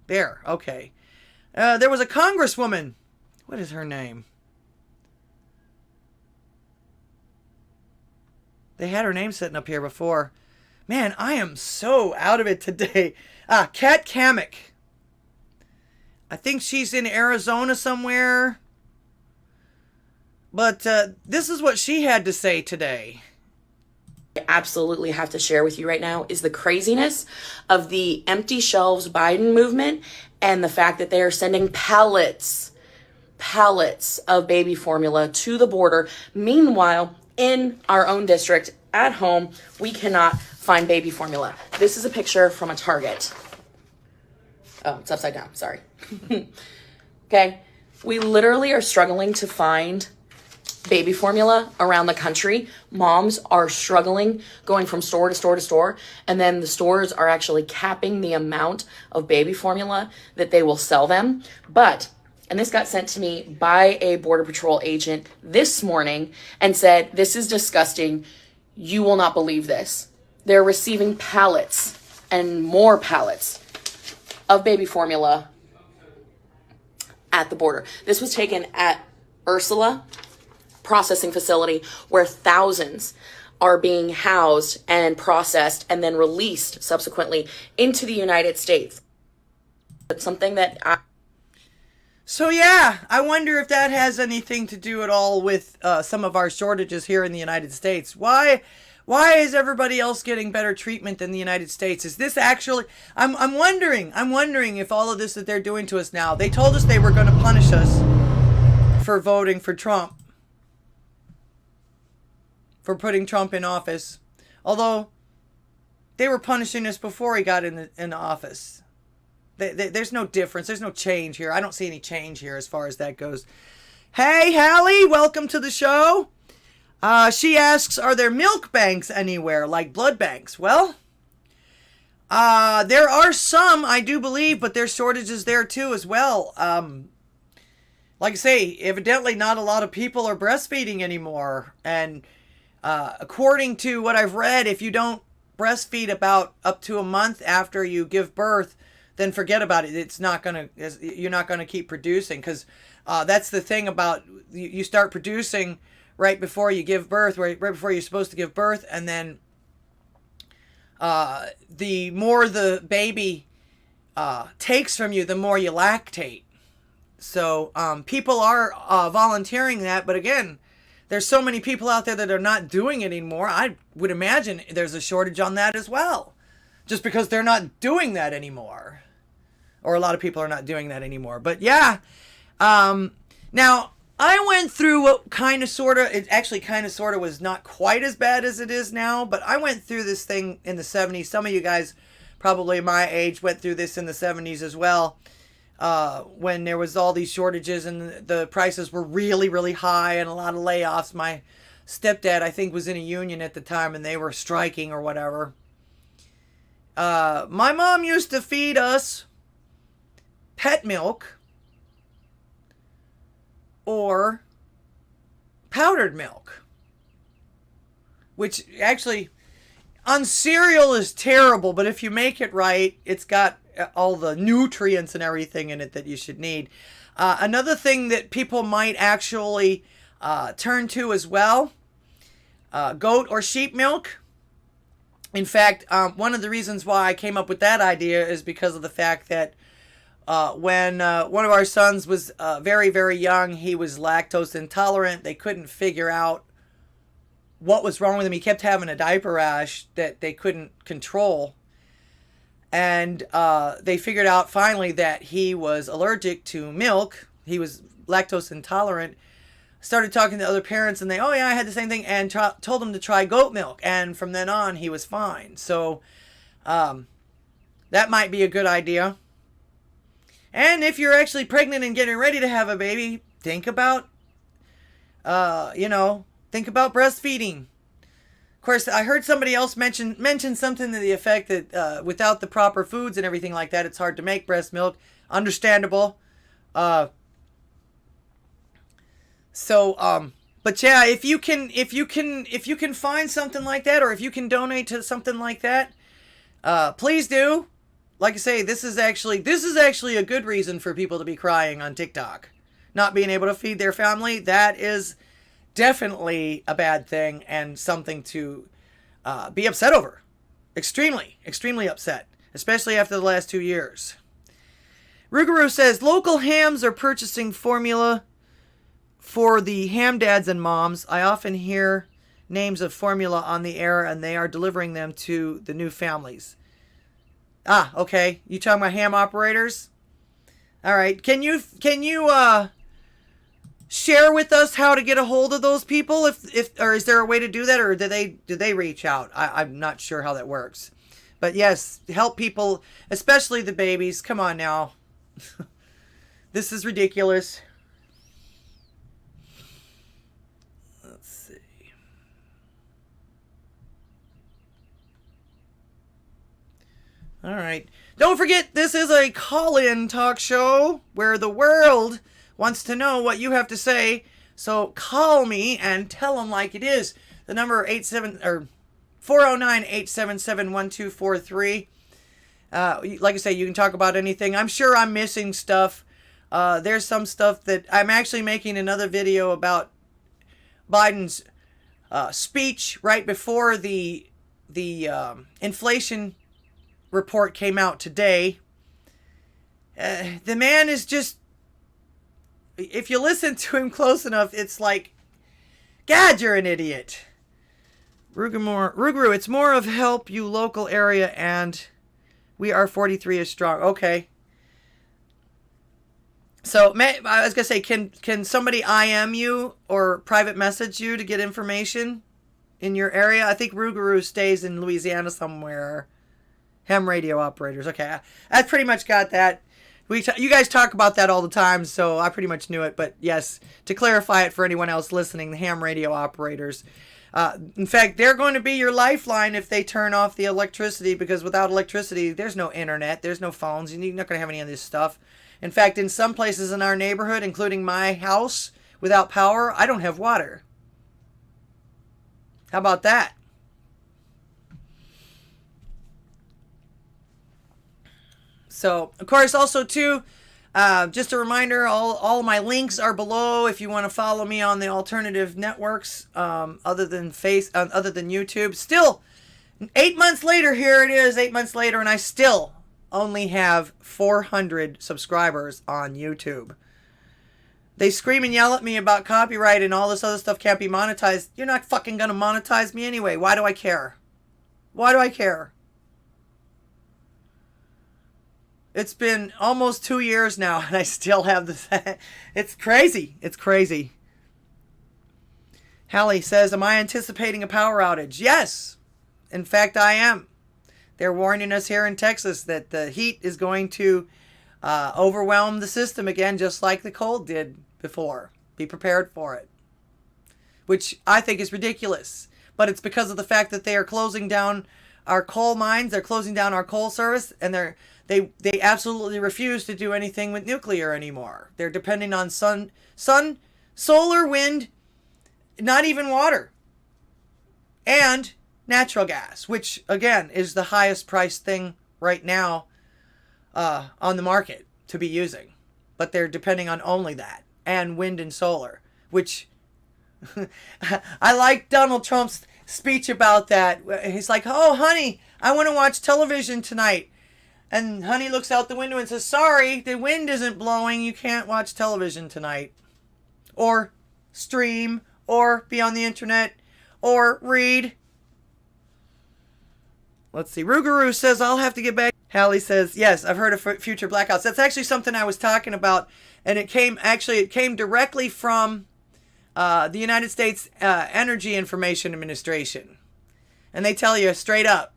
There, okay. There was a congresswoman. What is her name? They had her name sitting up here before. Man, I am so out of it today. Kat Kamek. I think she's in Arizona somewhere. But this is what she had to say today. I absolutely have to share with you right now is the craziness of the empty shelves Biden movement and the fact that they are sending pallets of baby formula to the border. Meanwhile, in our own district at home, we cannot find baby formula. This is a picture from a Target. Oh, it's upside down. Sorry. Okay. We literally are struggling to find baby formula around the country. Moms are struggling going from store to store to store. And then the stores are actually capping the amount of baby formula that they will sell them. And this got sent to me by a Border Patrol agent this morning and said, this is disgusting. You will not believe this. They're receiving pallets and more pallets of baby formula at the border. This was taken at Ursula processing facility where thousands are being housed and processed and then released subsequently into the United States. It's something that So yeah, I wonder if that has anything to do at all with some of our shortages here in the United States. Why is everybody else getting better treatment than the United States? Is this actually, I'm wondering if all of this that they're doing to us now, they told us they were going to punish us for voting for Trump, for putting Trump in office. Although they were punishing us before he got in the office. There's no difference. There's no change here. I don't see any change here as far as that goes. Hey, Hallie, welcome to the show. She asks, are there milk banks anywhere, like blood banks? Well, there are some, I do believe, but there's shortages there too as well. Like I say, evidently not a lot of people are breastfeeding anymore. And according to what I've read, if you don't breastfeed about up to a month after you give birth, then forget about it. It's not gonna. You're not gonna keep producing, because that's the thing about you start producing right before you give birth, right before you're supposed to give birth, and then the more the baby takes from you, the more you lactate. So people are volunteering that, but again, there's so many people out there that are not doing it anymore. I would imagine there's a shortage on that as well, just because they're not doing that anymore. Or a lot of people are not doing that anymore. But yeah, now I went through what kind of sort of, it actually kind of sort of was not quite as bad as it is now, but I went through this thing in the 70s. Some of you guys, probably my age, went through this in the 70s as well, when there was all these shortages and the prices were really, really high and a lot of layoffs. My stepdad, I think, was in a union at the time and they were striking or whatever. My mom used to feed us pet milk or powdered milk, which actually on cereal is terrible, but if you make it right, it's got all the nutrients and everything in it that you should need. Another thing that people might actually turn to as well, goat or sheep milk. In fact, one of the reasons why I came up with that idea is because of the fact that when one of our sons was very, very young, he was lactose intolerant. They couldn't figure out what was wrong with him. He kept having a diaper rash that they couldn't control. And they figured out finally that he was allergic to milk. He was lactose intolerant. Started talking to other parents and they, oh yeah, I had the same thing, and told him to try goat milk. And from then on, he was fine. So that might be a good idea. And if you're actually pregnant and getting ready to have a baby, think about, think about breastfeeding. Of course, I heard somebody else mention something to the effect that without the proper foods and everything like that, it's hard to make breast milk. Understandable. So But yeah, if you can find something like that, or if you can donate to something like that, please do. Like I say, this is actually a good reason for people to be crying on TikTok. Not being able to feed their family, that is definitely a bad thing and something to be upset over. Extremely, extremely upset, especially after the last 2 years. Rougarou says, local hams are purchasing formula for the ham dads and moms. I often hear names of formula on the air, and they are delivering them to the new families. Ah, okay. You talking about ham operators? All right. Can you share with us how to get a hold of those people? Or is there a way to do that, or do they reach out? I'm not sure how that works. But yes, help people, especially the babies. Come on now. This is ridiculous. Let's see. All right. Don't forget, this is a call-in talk show where the world wants to know what you have to say. So call me and tell them like it is. The number 409-877-1243. Like I say, you can talk about anything. I'm sure I'm missing stuff. There's some stuff that I'm actually making another video about Biden's speech right before the inflation report came out today. The man is just, if you listen to him close enough, it's like, God, you're an idiot. Rougarou, it's more of help you local area, and we are 43 is strong. Okay. So, I was going to say, can somebody IM you or private message you to get information in your area? I think Rougarou stays in Louisiana somewhere. Ham radio operators. Okay, I pretty much got that. You guys talk about that all the time, so I pretty much knew it. But yes, to clarify it for anyone else listening, the ham radio operators. In fact, they're going to be your lifeline if they turn off the electricity, because without electricity, there's no internet, there's no phones, you're not going to have any of this stuff. In fact, in some places in our neighborhood, including my house, without power, I don't have water. How about that? So, of course, also, too, just a reminder, all my links are below if you want to follow me on the alternative networks, other than YouTube. Still, 8 months later, here it is, 8 months later, and I still only have 400 subscribers on YouTube. They scream and yell at me about copyright and all this other stuff can't be monetized. You're not fucking gonna monetize me anyway. Why do I care? Why do I care? It's been almost 2 years now, and I still have this. It's crazy. It's crazy. Hallie says, am I anticipating a power outage? Yes. In fact, I am. They're warning us here in Texas that the heat is going to overwhelm the system again, just like the cold did before. Be prepared for it. Which I think is ridiculous. But it's because of the fact that they are closing down our coal mines. They're closing down our coal service, and they absolutely refuse to do anything with nuclear anymore. They're depending on sun, solar, wind, not even water, and natural gas, which again is the highest priced thing right now on the market to be using. But they're depending on only that, and wind and solar, which I like Donald Trump's speech about that. He's like, oh, honey, I want to watch television tonight. And honey looks out the window and says, sorry, the wind isn't blowing. You can't watch television tonight. Or stream, or be on the internet, or read. Let's see. Rougarou says, I'll have to get back. Hallie says, yes, I've heard of future blackouts. That's actually something I was talking about. And it came directly from the United States Energy Information Administration. And they tell you straight up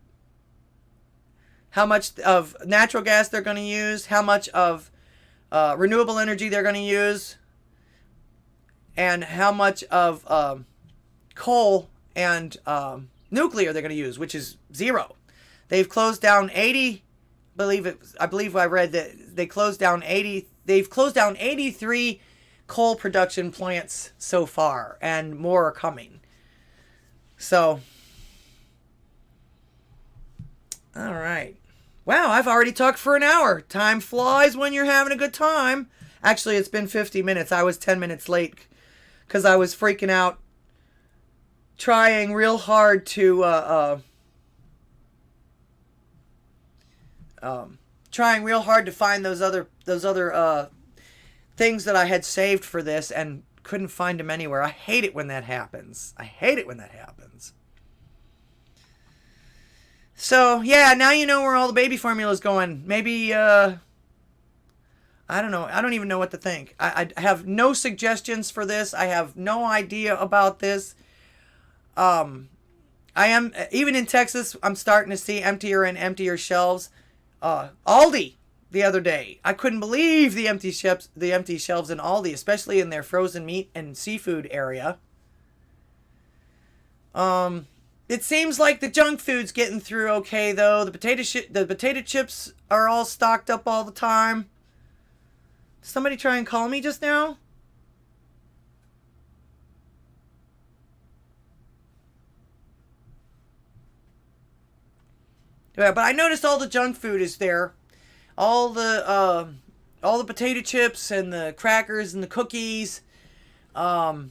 how much of natural gas they're going to use, how much of renewable energy they're going to use, and how much of coal and nuclear they're going to use, which is zero. They've closed down 80. I believe I read that they've closed down 83 coal production plants so far, and more are coming. So, all right. Wow, I've already talked for an hour. Time flies when you're having a good time. Actually, it's been 50 minutes. I was 10 minutes late because I was freaking out, trying real hard to find those other things that I had saved for this and couldn't find them anywhere. I hate it when that happens. So, yeah, now you know where all the baby formula's going. Maybe, I don't know. I don't even know what to think. I have no suggestions for this. I have no idea about this. I am, even in Texas, I'm starting to see emptier and emptier shelves. Aldi the other day, I couldn't believe the empty shelves in Aldi, especially in their frozen meat and seafood area. It seems like the junk food's getting through okay, though. The potato chips are all stocked up all the time. Did somebody try and call me just now? Yeah, but I noticed all the junk food is there. All the potato chips and the crackers and the cookies. What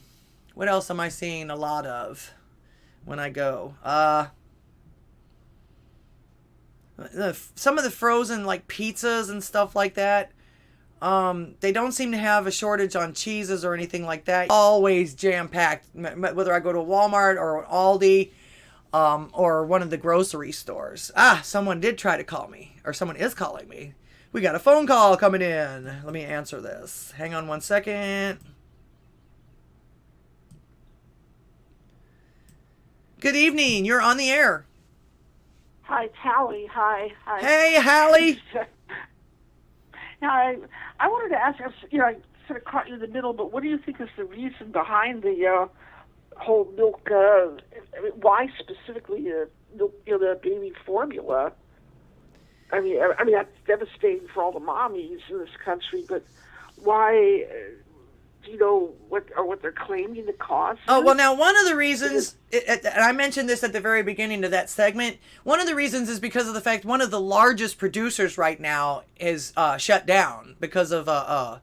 else am I seeing a lot of when I go? Some of the frozen like pizzas and stuff like that. They don't seem to have a shortage on cheeses or anything like that. Always jam-packed, whether I go to Walmart or Aldi, or one of the grocery stores. Someone did try to call me, or someone is calling me. We got a phone call coming in. Let me answer this. Hang on one second. Good evening. You're on the air. Hi, it's Hallie. Hi. Hey, Hallie. Now, I wanted to ask, I sort of caught you in the middle, but what do you think is the reason behind the whole milk? Why specifically the baby formula? I mean that's devastating for all the mommies in this country. But why? Do you know what they're claiming the cause? Oh, well, now one of the reasons, and I mentioned this at the very beginning of that segment, one of the reasons is because of the fact one of the largest producers right now is shut down because of a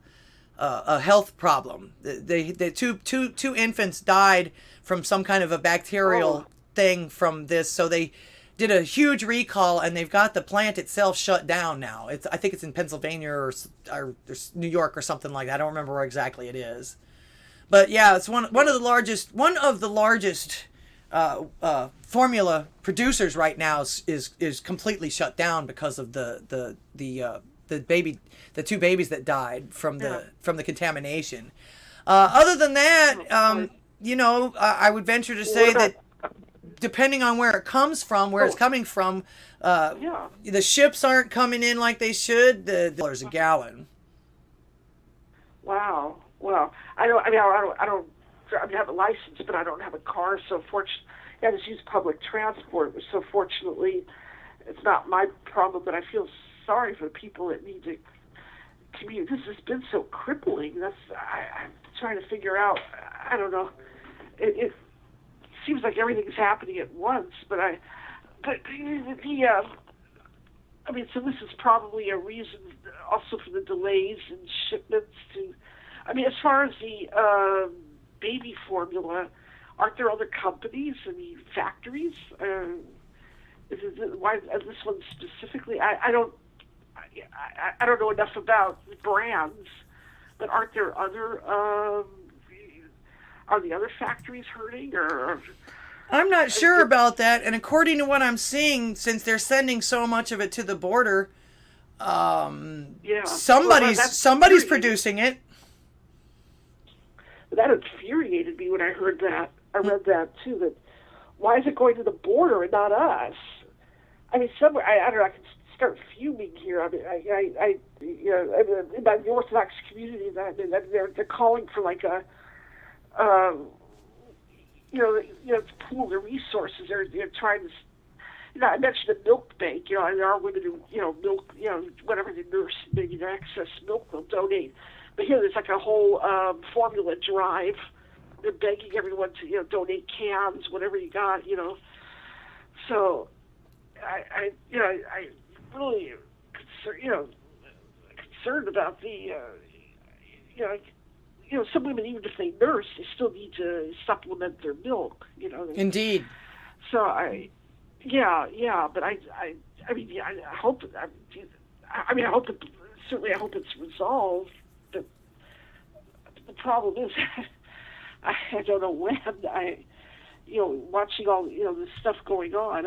health problem. The two infants died from some kind of a bacterial thing from this, so they did a huge recall, and they've got the plant itself shut down now. I think it's in Pennsylvania or New York or something like that. I don't remember where exactly it is, but yeah, it's one of the largest formula producers right now is completely shut down because of the two babies that died from the contamination. Other than that, I would venture to say that depending on where it comes from, it's coming from, the ships aren't coming in like they should. The dollars a gallon. Wow. Well, I have a license, but I don't have a car. So I just use public transport. So fortunately, it's not my problem. But I feel sorry for the people that need to commute. This has been so crippling. I'm trying to figure out. I don't know. It seems like everything's happening at once, so this is probably a reason also for the delays in shipments as far as the baby formula, aren't there other companies, factories? Why this one specifically? I don't know enough about brands, but aren't there other, are the other factories hurting, or? I'm not sure about that, and according to what I'm seeing, since they're sending so much of it to the border, somebody's producing it. That infuriated me when I heard that. I read that too. That why is it going to the border and not us? Somewhere I don't know. I can start fuming here. In my Orthodox community, they're calling for like a. To pool the resources. They're trying to. I mentioned the milk bank. And there are women who, milk, whatever the nurse maybe their excess milk they'll donate. But here there's like a whole formula drive. They're begging everyone to, donate cans, whatever you got, So, I really concerned about the, some women, even if they nurse, they still need to supplement their milk, Indeed. So but I hope, I hope it's resolved, but the problem is, I don't know when. Watching all this stuff going on.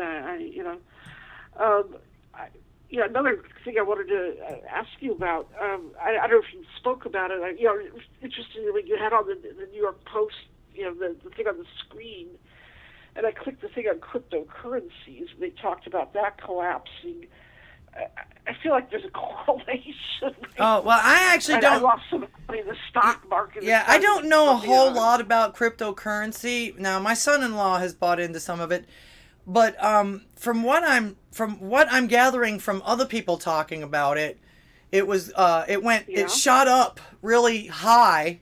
Another thing I wanted to ask you about. I don't know if you spoke about it. Interestingly, you had on the New York Post, the thing on the screen, and I clicked the thing on cryptocurrencies. And they talked about that collapsing. I feel like there's a correlation. Oh, well, I actually don't. I lost some money in the stock market. Yeah, I don't know a whole lot about cryptocurrency. Now, my son-in-law has bought into some of it, but from what I'm gathering from other people talking about it, it shot up really high,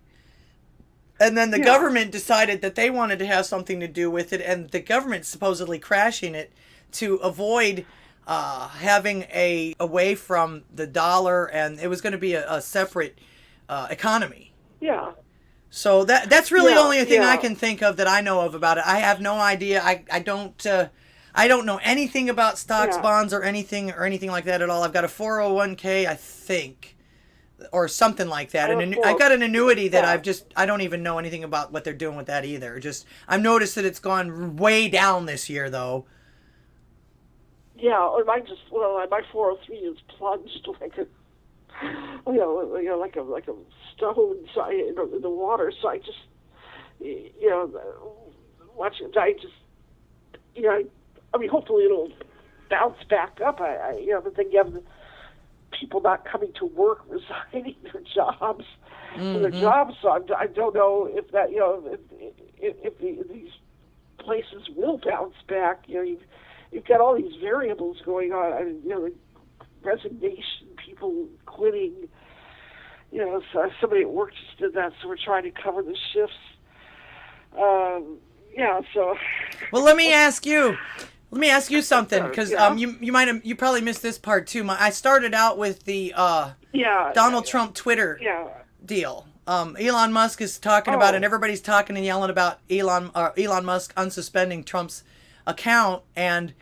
and then the government decided that they wanted to have something to do with it, and the government supposedly crashing it to avoid having away from the dollar, and it was going to be a separate economy. Yeah. So that's really only a thing I can think of that I know of about it. I have no idea. I don't know anything about stocks, bonds, or anything like that at all. I've got a 401k, I think, or something like that. And I've got an annuity that I don't even know anything about what they're doing with that either. I've noticed that it's gone way down this year, though. Yeah, or my 403 is plunged like a, like a stone in the water. So I just, watching it. Hopefully it'll bounce back up. But then you have the people not coming to work, resigning their jobs, So I don't know if that, if these places will bounce back. You've got all these variables going on. The resignation, people quitting. So somebody at work just did that, so we're trying to cover the shifts. So. Well, let me ask you something, because you probably missed this part too. I started out with the Donald Trump Twitter deal. Elon Musk is talking about it, and everybody's talking and yelling about Elon Musk unsuspending Trump's account, and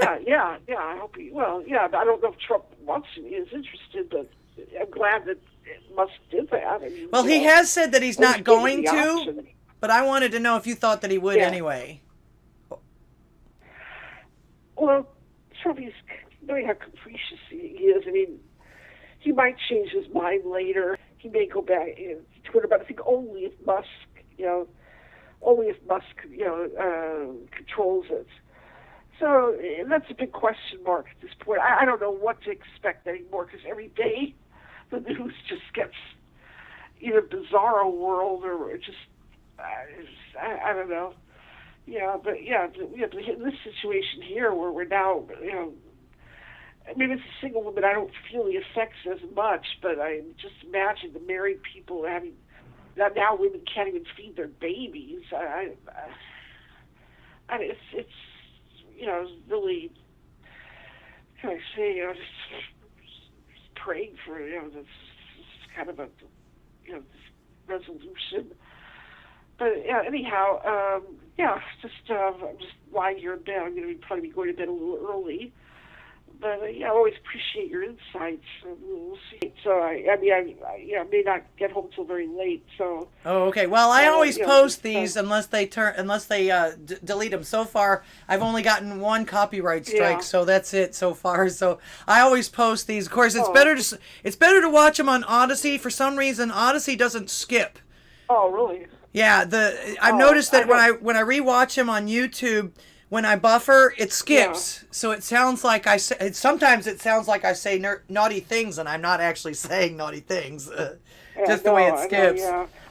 I hope he. But I don't know if Trump is interested, but I'm glad that Musk did that. He has said that he's not going to, but I wanted to know if you thought that he would anyway. Well, Trump, he's knowing how capricious he is. He might change his mind later. He may go back to Twitter, but I think only if Musk, controls it. So that's a big question mark at this point. I don't know what to expect anymore, because every day the news just gets either bizarro world or just I don't know. But in this situation here where we're now, maybe it's a single woman, I don't feel the effects as much, but I just imagine the married people having that now women can't even feed their babies. It's really, can I say, just praying for this kind of a this resolution. But anyhow, I'm just lying here in bed. I'm going to probably be going to bed a little early. But I always appreciate your insights. We'll see. So I may not get home till very late. So. Oh, okay. Well, I always post these unless they delete them. So far, I've only gotten one copyright strike, so that's it so far. So I always post these. Of course, it's better to watch them on Odysee. For some reason, Odysee doesn't skip. Oh, really? Yeah. I've noticed that when I rewatch them on YouTube, when I buffer, it skips. Yeah. So it sounds like sometimes it sounds like I say naughty things, and I'm not actually saying naughty things. Just the way it skips.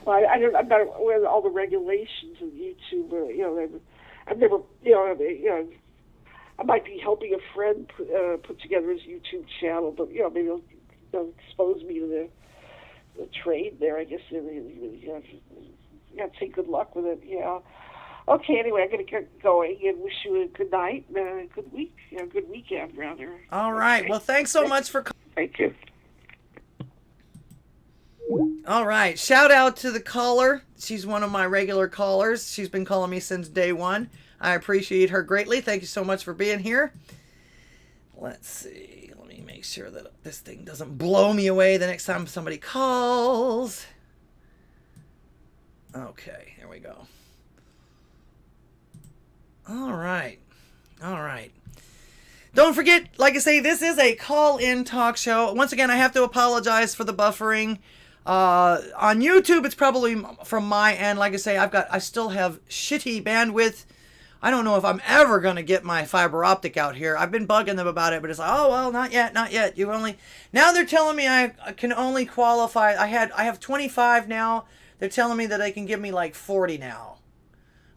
Well, I'm not aware of all the regulations of YouTube. I've never, I might be helping a friend put together his YouTube channel, but maybe he'll expose me to the trade there. I guess you got to say good luck with it. Yeah. Okay. Anyway, I'm going to get going and wish you a good night and a good week. Good weekend rather. All right. Okay. Well, thanks so much for. Thank you. All right. Shout out to the caller. She's one of my regular callers. She's been calling me since day one. I appreciate her greatly. Thank you so much for being here. Let's see. Let me make sure that this thing doesn't blow me away the next time somebody calls. Okay. Here we go. All right. All right. Don't forget, like I say, this is a call-in talk show. Once again, I have to apologize for the buffering. On YouTube, it's probably from my end. Like I say, I still have shitty bandwidth. I don't know if I'm ever going to get my fiber optic out here. I've been bugging them about it, but it's like, oh, well, not yet, not yet. Now they're telling me I can only qualify. I have 25 now. They're telling me that they can give me like 40 now.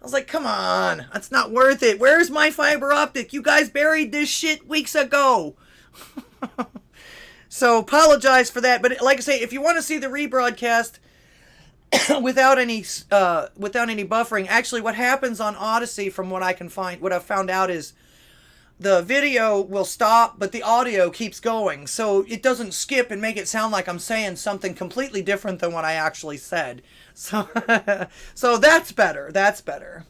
I was like, come on, that's not worth it. Where's my fiber optic? You guys buried this shit weeks ago. So apologize for that. But like I say, if you want to see the rebroadcast without any buffering, actually what happens on Odysee, from what I've found out, is the video will stop, but the audio keeps going. So it doesn't skip and make it sound like I'm saying something completely different than what I actually said. So, so that's better. That's better.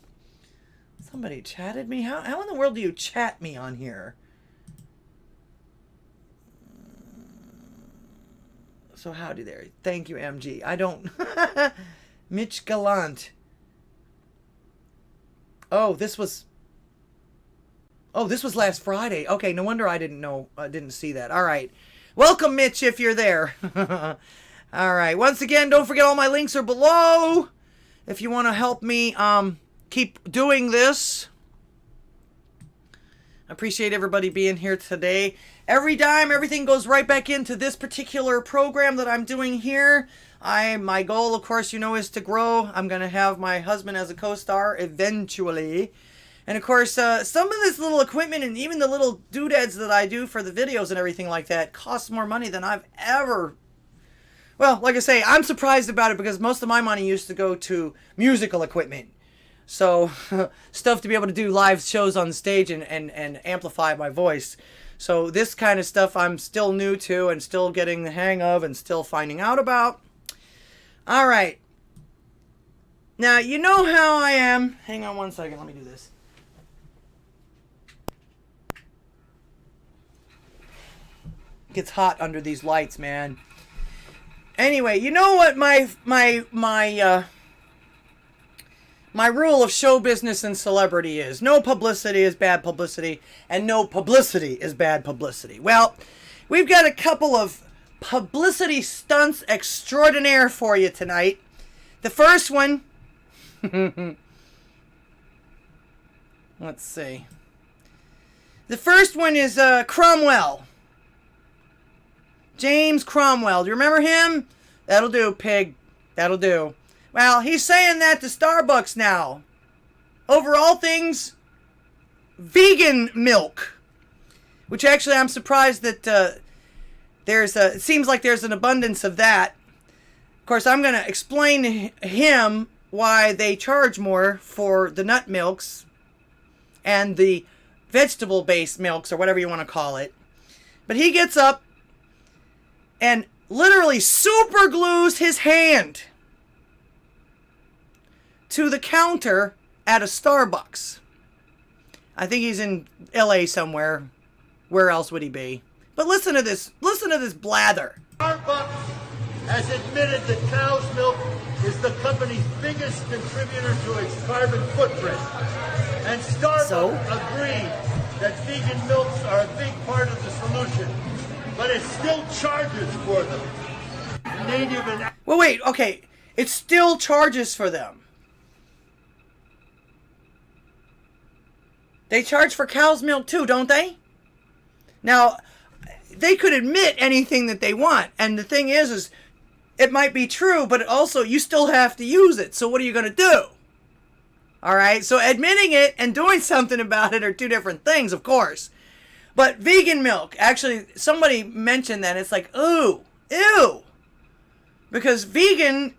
Somebody chatted me? How in the world do you chat me on here? So howdy there. Thank you, MG. I don't... Mitch Gallant. Oh, this was last Friday. Okay, no wonder I didn't see that. All right. Welcome, Mitch, if you're there. All right. Once again, don't forget all my links are below. If you want to help me keep doing this. I appreciate everybody being here today. Every dime, everything goes right back into this particular program that I'm doing here. My goal, of course, is to grow. I'm going to have my husband as a co-star eventually. And, of course, some of this little equipment and even the little doodads that I do for the videos and everything like that costs more money than I've ever... Well, like I say, I'm surprised about it because most of my money used to go to musical equipment. So, stuff to be able to do live shows on stage and amplify my voice. So, this kind of stuff I'm still new to and still getting the hang of and still finding out about. All right. Now, you know how I am. Hang on one second. Let me do this. It gets hot under these lights, man. Anyway, you know what my rule of show business and celebrity is. No publicity is bad publicity, and no publicity is bad publicity. Well, we've got a couple of publicity stunts extraordinaire for you tonight. The first one... Let's see. The first one is Cromwell. James Cromwell. Do you remember him? That'll do, pig. That'll do. Well, he's saying that to Starbucks now. Over all things vegan milk. Which actually I'm surprised that it seems like there's an abundance of that. Of course, I'm going to explain to him why they charge more for the nut milks and the vegetable-based milks, or whatever you want to call it. But he gets up and literally super glues his hand to the counter at a Starbucks. I think he's in LA somewhere. Where else would he be? But listen to this. Listen to this blather. Starbucks has admitted that cow's milk is the company's biggest contributor to its carbon footprint. And Starbucks agreed that vegan milks are a big part of the solution. But it still charges for them. Native and... Well, wait, okay. It still charges for them. They charge for cow's milk too, don't they? Now, they could admit anything that they want. And the thing is it might be true, but also you still have to use it. So what are you going to do? All right? So admitting it and doing something about it are two different things, of course. But vegan milk, actually, somebody mentioned that. It's like, ooh, ew. Because vegans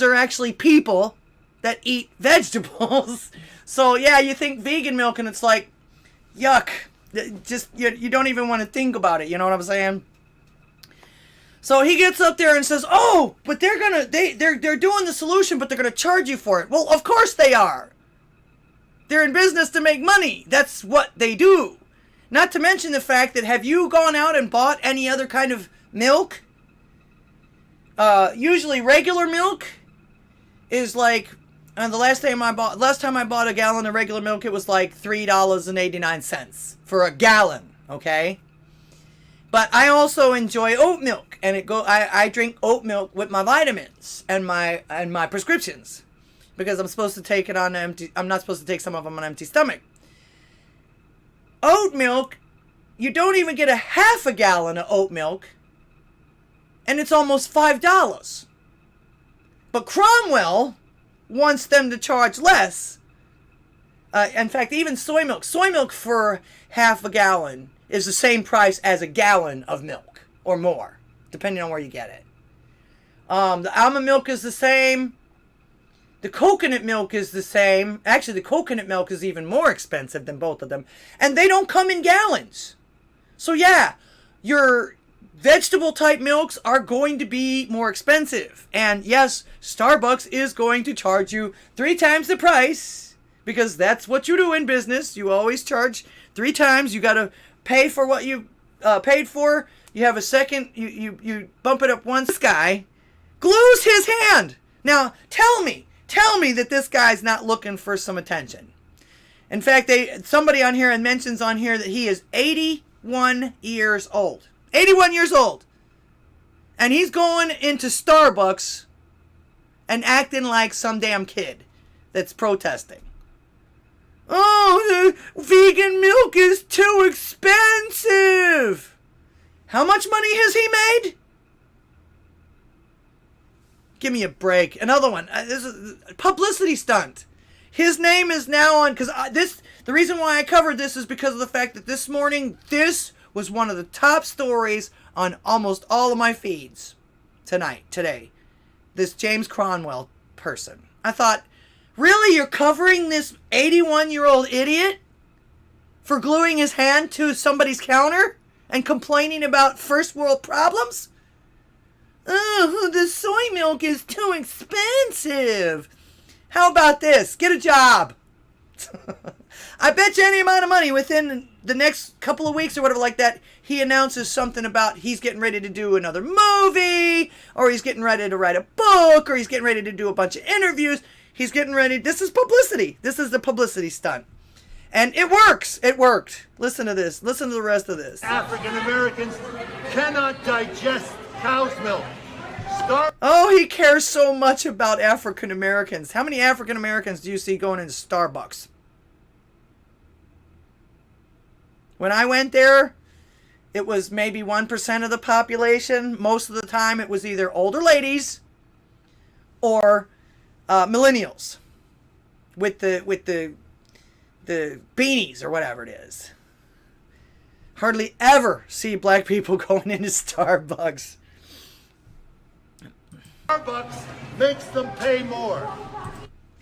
are actually people that eat vegetables. So yeah, you think vegan milk and it's like, yuck. Just, you don't even want to think about it. You know what I'm saying? So he gets up there and says, oh, but they're doing the solution, but they're going to charge you for it. Well, of course they are. They're in business to make money. That's what they do. Not to mention the fact that, have you gone out and bought any other kind of milk? Usually regular milk is like, the last time I bought a gallon of regular milk, it was like $3.89 for a gallon, okay? But I also enjoy oat milk, and I drink oat milk with my vitamins and my prescriptions, because I'm supposed to take it on empty. I'm not supposed to take some of them on an empty stomach. Oat milk, you don't even get a half a gallon of oat milk, and it's almost $5. But Cromwell wants them to charge less. In fact, even soy milk for half a gallon is the same price as a gallon of milk, or more, depending on where you get it. The almond milk is the same. The coconut milk is the same. Actually, the coconut milk is even more expensive than both of them. And they don't come in gallons. So yeah, your vegetable type milks are going to be more expensive. And yes, Starbucks is going to charge you 3 times the price, because that's what you do in business. You always charge 3 times. You got to pay for what you paid for. You have a second, you bump it up once. This guy glues his hand. Now, tell me that this guy's not looking for some attention. In fact, somebody on here mentions on here that he is 81 years old. 81 years old. And he's going into Starbucks and acting like some damn kid that's protesting. Oh, the vegan milk is too expensive. How much money has he made? Give me a break. Another one. This is a publicity stunt. His name is now on, because the reason why I covered this is because of the fact that this morning, this was one of the top stories on almost all of my feeds today. This James Cromwell person. I thought, really, you're covering this 81-year-old idiot for gluing his hand to somebody's counter and complaining about first world problems? Oh, the soy milk is too expensive. How about this? Get a job. I bet you any amount of money within the next couple of weeks or whatever like that, he announces something about he's getting ready to do another movie, or he's getting ready to write a book, or he's getting ready to do a bunch of interviews. He's getting ready. This is publicity. This is the publicity stunt. And it works. It worked. Listen to this. Listen to the rest of this. African Americans cannot digest cow's milk. Oh, he cares so much about African Americans. How many African Americans do you see going into Starbucks? When I went there, it was maybe 1% of the population. Most of the time, it was either older ladies or millennials with the beanies or whatever it is. Hardly ever see black people going into Starbucks. Starbucks makes them pay more.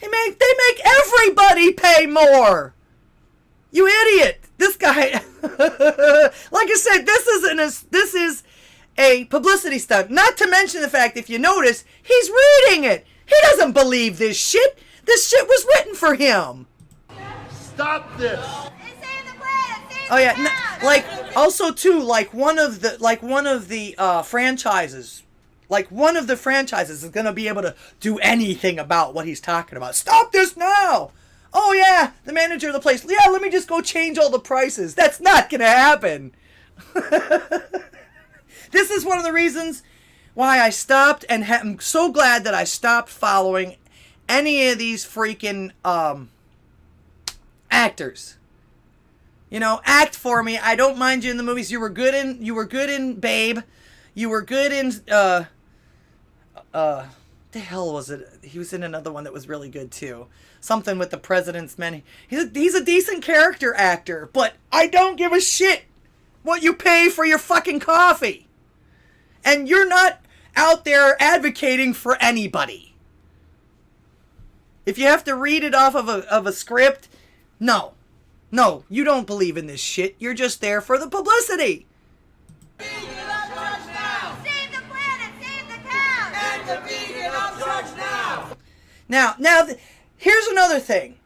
They make everybody pay more. You idiot! This guy, like I said, this is a publicity stunt. Not to mention the fact, if you notice, he's reading it. He doesn't believe this shit. This shit was written for him. Stop this. Oh yeah, like also too, like one of the franchises. Like, one of the franchises is going to be able to do anything about what he's talking about. Stop this now! Oh, yeah, the manager of the place. Yeah, let me just go change all the prices. That's not going to happen. This is one of the reasons why I stopped, and I'm so glad that I stopped following any of these freaking actors. You know, act for me. I don't mind you in the movies. You were good in Babe. You were good in the hell was it? He was in another one that was really good too. Something with the President's Men. He's a decent character actor, but I don't give a shit what you pay for your fucking coffee. And you're not out there advocating for anybody. If you have to read it off of a script, no. No, you don't believe in this shit. You're just there for the publicity. Save the planet, save the cows! And the vegan upcharge now! Now, here's another thing.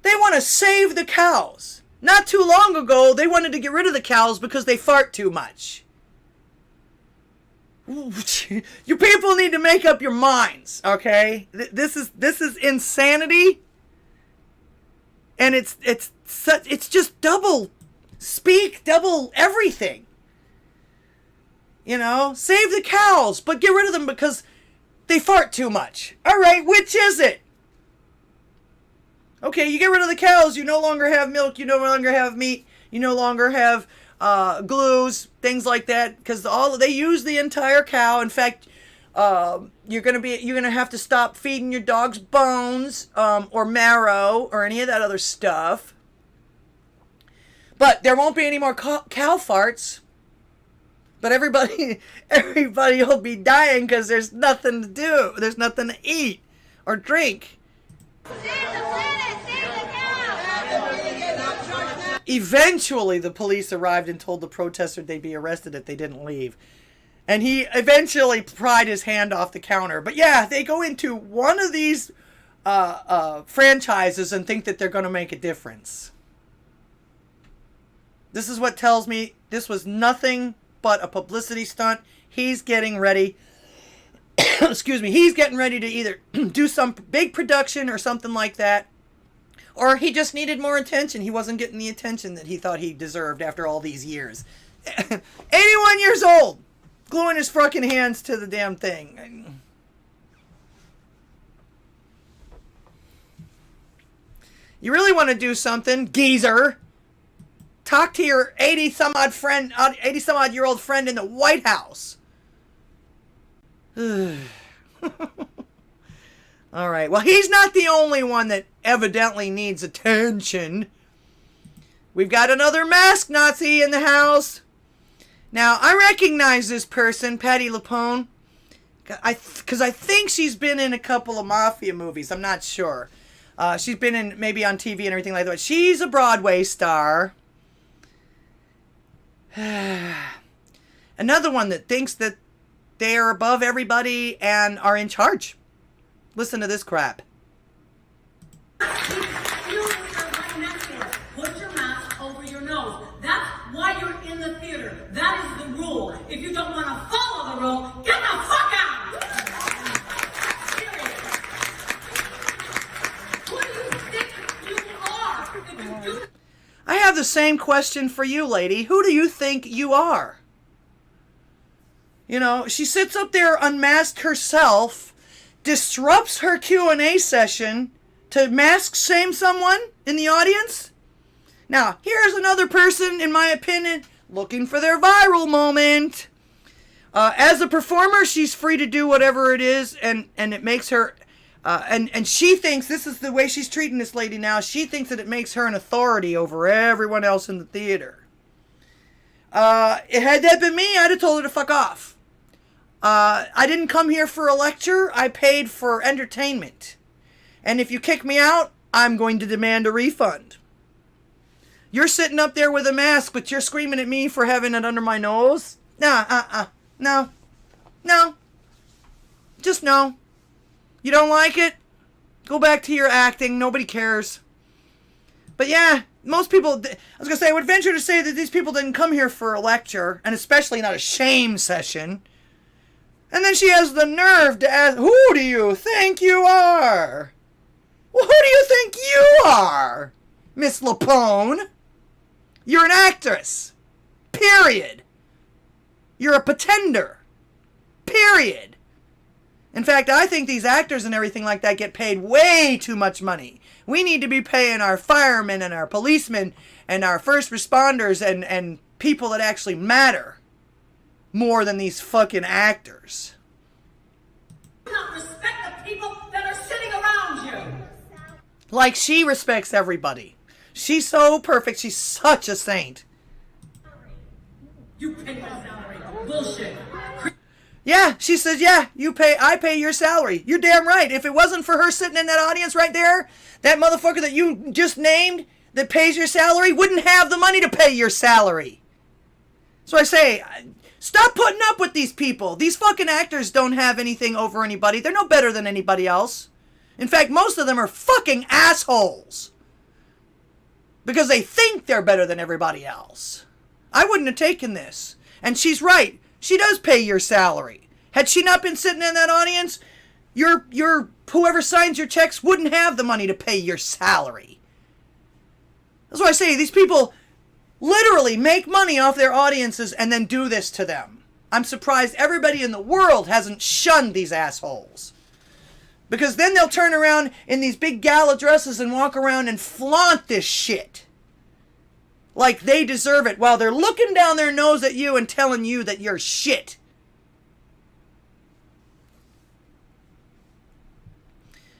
They want to save the cows. Not too long ago, they wanted to get rid of the cows because they fart too much. You people need to make up your minds, okay? This is insanity, and it's just double speak, double everything. You know, save the cows, but get rid of them because they fart too much. All right, which is it? Okay, you get rid of the cows, you no longer have milk, you no longer have meat, you no longer have glues, things like that, because they use the entire cow. In fact, you're gonna have to stop feeding your dogs bones or marrow or any of that other stuff. But there won't be any more cow farts. But everybody will be dying because there's nothing to do. There's nothing to eat or drink. Save the planet, save the cows! Eventually, the police arrived and told the protester they'd be arrested if they didn't leave. And he eventually pried his hand off the counter. But yeah, they go into one of these franchises and think that they're going to make a difference. This is what tells me this was nothing but a publicity stunt. He's getting ready. Excuse me. He's getting ready to either do some big production or something like that. Or he just needed more attention. He wasn't getting the attention that he thought he deserved after all these years. 81 years old. Gluing his fucking hands to the damn thing. You really want to do something, geezer? Talk to your 80-some-odd-year-old friend in the White House. All right. Well, he's not the only one that evidently needs attention. We've got another masked Nazi in the house. Now, I recognize this person, Patti LuPone, because I think she's been in a couple of mafia movies. I'm not sure. She's been in maybe on TV and everything like that. She's a Broadway star. Another one that thinks that they are above everybody and are in charge. Listen to this crap. Put your mask over your nose. That's why you're in the theater. That is the rule. If you don't want to follow the rule, get the fuck out! Period. Who do you think you are? If you do... I have the same question for you, lady. Who do you think you are? You know, she sits up there unmasked herself, disrupts her Q&A session to mask shame someone in the audience. Now, here's another person, in my opinion, looking for their viral moment. As a performer, she's free to do whatever it is, and it makes her... and she thinks, this is the way she's treating this lady now, she thinks that it makes her an authority over everyone else in the theater. Had that been me, I'd have told her to fuck off. I didn't come here for a lecture, I paid for entertainment. And if you kick me out, I'm going to demand a refund. You're sitting up there with a mask, but you're screaming at me for having it under my nose? No. Just no. You don't like it? Go back to your acting. Nobody cares. But yeah, most people... I was going to say, I would venture to say that these people didn't come here for a lecture, and especially not a shame session. And then she has the nerve to ask, who do you think you are? Well, who do you think you are, Miss LuPone? You're an actress. Period. You're a pretender. Period. In fact, I think these actors and everything like that get paid way too much money. We need to be paying our firemen and our policemen and our first responders and people that actually matter more than these fucking actors. Do not respect the people that are sitting around you. Like she respects everybody. She's so perfect. She's such a saint. You pay my salary. Bullshit. Yeah, she says, yeah, I pay your salary. You're damn right. If it wasn't for her sitting in that audience right there, that motherfucker that you just named that pays your salary wouldn't have the money to pay your salary. So I say, stop putting up with these people. These fucking actors don't have anything over anybody. They're no better than anybody else. In fact, most of them are fucking assholes. Because they think they're better than everybody else. I wouldn't have taken this. And she's right. She does pay your salary. Had she not been sitting in that audience, your whoever signs your checks wouldn't have the money to pay your salary. That's why I say these people literally make money off their audiences and then do this to them. I'm surprised everybody in the world hasn't shunned these assholes. Because then they'll turn around in these big gala dresses and walk around and flaunt this shit. Like they deserve it while they're looking down their nose at you and telling you that you're shit.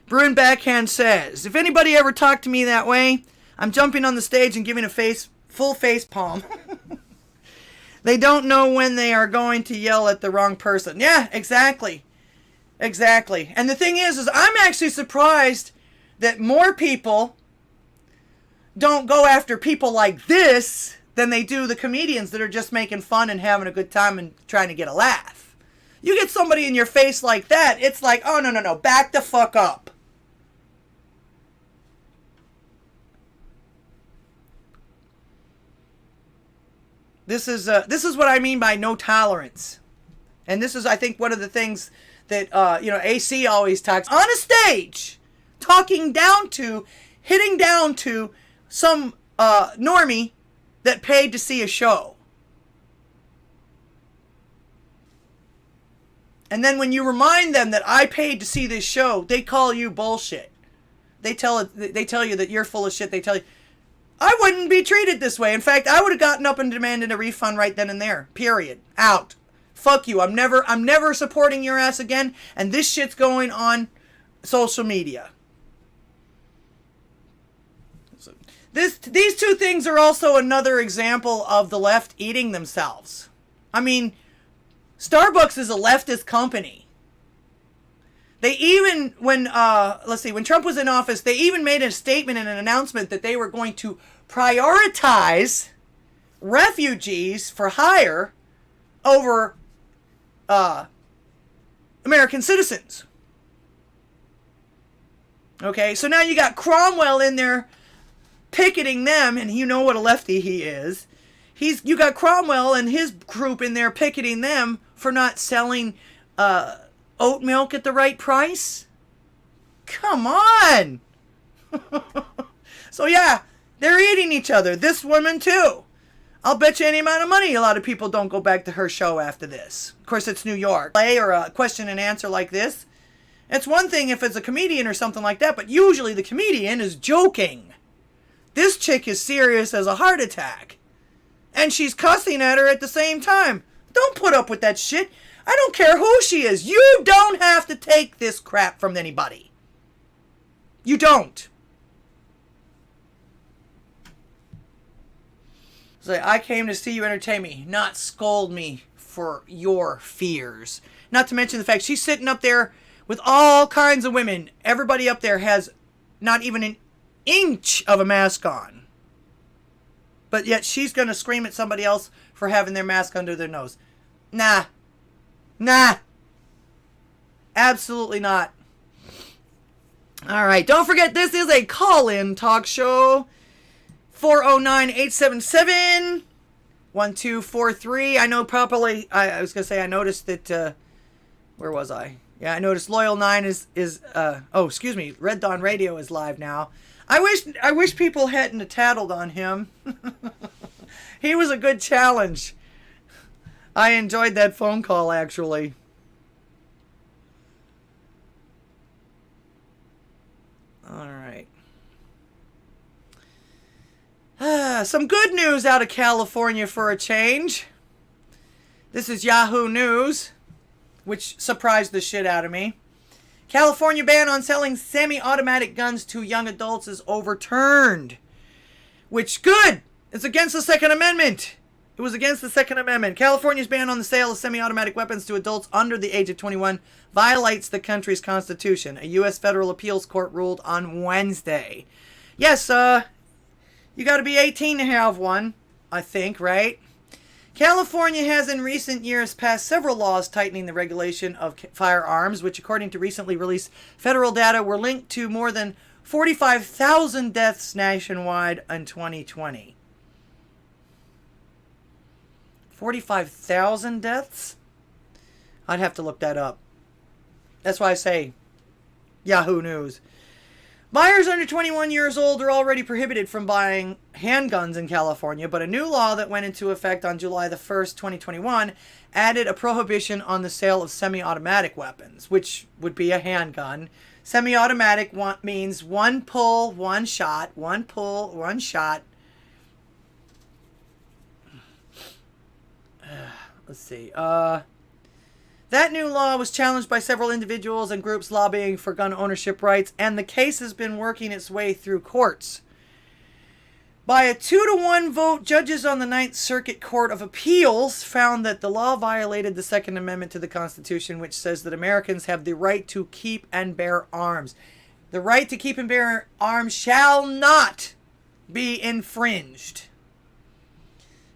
Bruin Backhand says, if anybody ever talked to me that way, I'm jumping on the stage and giving a full face palm. They don't know when they are going to yell at the wrong person. Yeah, exactly. Exactly. And the thing is I'm actually surprised that more people don't go after people like this than they do the comedians that are just making fun and having a good time and trying to get a laugh. You get somebody in your face like that, it's like, oh, no, back the fuck up. This is what I mean by no tolerance. And this is, I think, one of the things that, AC always talks on a stage, hitting down to some normie that paid to see a show. And then when you remind them that I paid to see this show, they call you bullshit. They tell you that you're full of shit. They tell you, I wouldn't be treated this way. In fact, I would have gotten up and demanded a refund right then and there. Period. Out. Fuck you. I'm never supporting your ass again. And this shit's going on social media. So these two things are also another example of the left eating themselves. I mean, Starbucks is a leftist company. They even, when Trump was in office, they even made a statement and an announcement that they were going to prioritize refugees for hire over American citizens. Okay, so now you got Cromwell in there picketing them, and you know what a lefty he is. You got Cromwell and his group in there picketing them for not selling oat milk at the right price. Come on. So yeah, they're eating each other. This woman too. I'll bet you any amount of money a lot of people don't go back to her show after this. Of course, it's New York. Or a question and answer like this. It's one thing if it's a comedian or something like that, but usually the comedian is joking. This chick is serious as a heart attack. And she's cussing at her at the same time. Don't put up with that shit. I don't care who she is. You don't have to take this crap from anybody. You don't. So I came to see you entertain me, not scold me for your fears. Not to mention the fact she's sitting up there with all kinds of women. Everybody up there has not even an inch of a mask on. But yet she's going to scream at somebody else for having their mask under their nose. Nah. Absolutely not. All right. Don't forget, this is a call-in talk show. 409-877-1243. I know probably, I was going to say, I noticed that, where was I? Yeah, I noticed Loyal 9 Red Dawn Radio is live now. I wish people hadn't tattled on him. He was a good challenge. I enjoyed that phone call, actually. All right. Some good news out of California for a change. This is Yahoo News, which surprised the shit out of me. California ban on selling semi-automatic guns to young adults is overturned. Which, good. It's against the Second Amendment. It was against the Second Amendment. California's ban on the sale of semi-automatic weapons to adults under the age of 21 violates the country's constitution. A U.S. federal appeals court ruled on Wednesday. Yes, you got to be 18 to have one, I think, right? California has in recent years passed several laws tightening the regulation of firearms, which according to recently released federal data were linked to more than 45,000 deaths nationwide in 2020. 45,000 deaths? I'd have to look that up. That's why I say Yahoo News. Buyers under 21 years old are already prohibited from buying handguns in California, but a new law that went into effect on July the 1st, 2021, added a prohibition on the sale of semi-automatic weapons, which would be a handgun. Semi-automatic means one pull, one shot, one pull, one shot. Let's see. That new law was challenged by several individuals and groups lobbying for gun ownership rights, and the case has been working its way through courts. By a 2-to-1 vote, judges on the Ninth Circuit Court of Appeals found that the law violated the Second Amendment to the Constitution, which says that Americans have the right to keep and bear arms. The right to keep and bear arms shall not be infringed.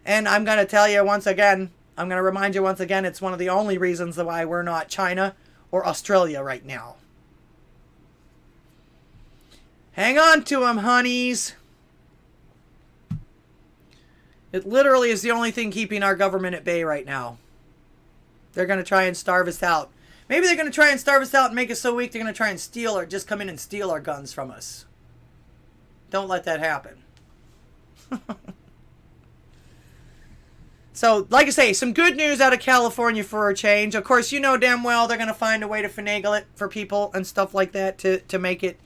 And I'm going to tell you once again, I'm going to remind you once again, it's one of the only reasons why we're not China or Australia right now. Hang on to them, honeys. It literally is the only thing keeping our government at bay right now. They're going to try and starve us out. Maybe they're going to try and starve us out and make us so weak they're going to try and steal or just come in and steal our guns from us. Don't let that happen. So, like I say, some good news out of California for a change. Of course, you know damn well they're going to find a way to finagle it for people and stuff like that to make it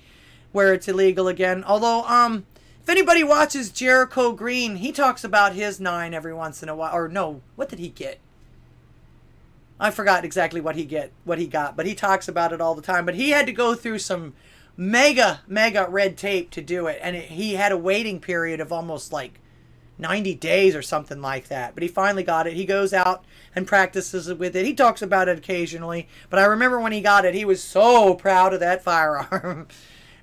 where it's illegal again. Although, if anybody watches Jericho Green, he talks about his 9 every once in a while. Or no, what did he get? I forgot exactly what he got, but he talks about it all the time. But he had to go through some mega red tape to do it. And he had a waiting period of almost like 90 days or something like that. But he finally got it. He goes out and practices with it. He talks about it occasionally. But I remember when he got it, he was so proud of that firearm.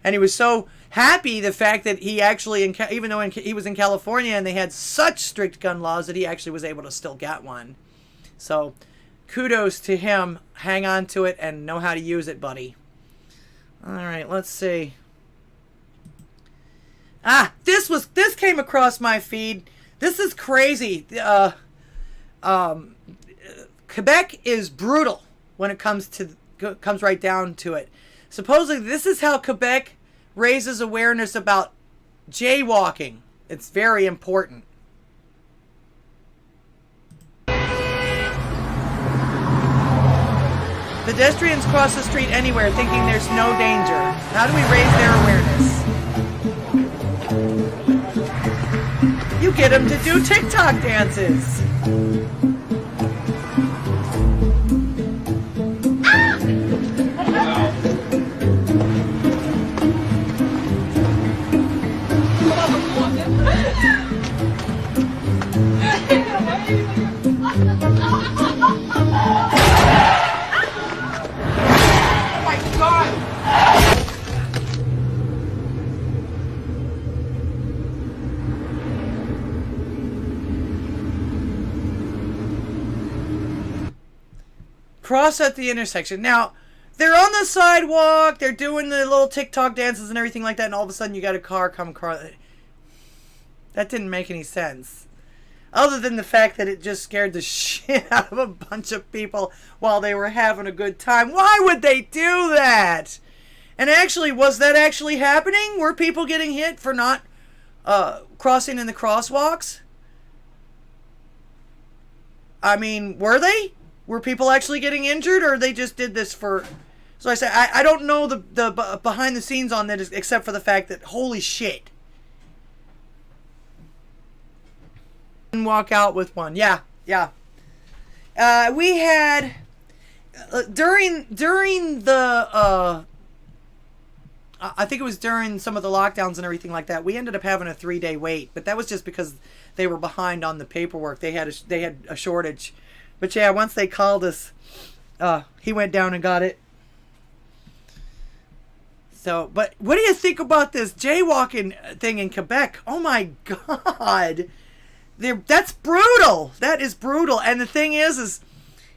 And he was so happy the fact that he actually, even though he was in California and they had such strict gun laws, that he actually was able to still get one. So kudos to him. Hang on to it and know how to use it, buddy. All right, let's see. This came across my feed. This is crazy. Quebec is brutal when it comes right down to it. Supposedly, this is how Quebec raises awareness about jaywalking. It's very important. Pedestrians cross the street anywhere thinking there's no danger. How do we raise their awareness? You get them to do TikTok dances. Cross at the intersection. Now, they're on the sidewalk, they're doing the little TikTok dances and everything like that, and all of a sudden you got a car come across. That didn't make any sense. Other than the fact that it just scared the shit out of a bunch of people while they were having a good time. Why would they do that? And actually, was that actually happening? Were people getting hit for not crossing in the crosswalks? I mean, were they? Were people actually getting injured, or they just did this for... So I say, I don't know the behind the scenes on that, except for the fact that, holy shit. And walk out with one. Yeah. We had... during the I think it was during some of the lockdowns and everything like that. We ended up having a 3-day wait, but that was just because they were behind on the paperwork. They had a shortage. But yeah, once they called us, he went down and got it. So, but what do you think about this jaywalking thing in Quebec? Oh my God. That's brutal. That is brutal. And the thing is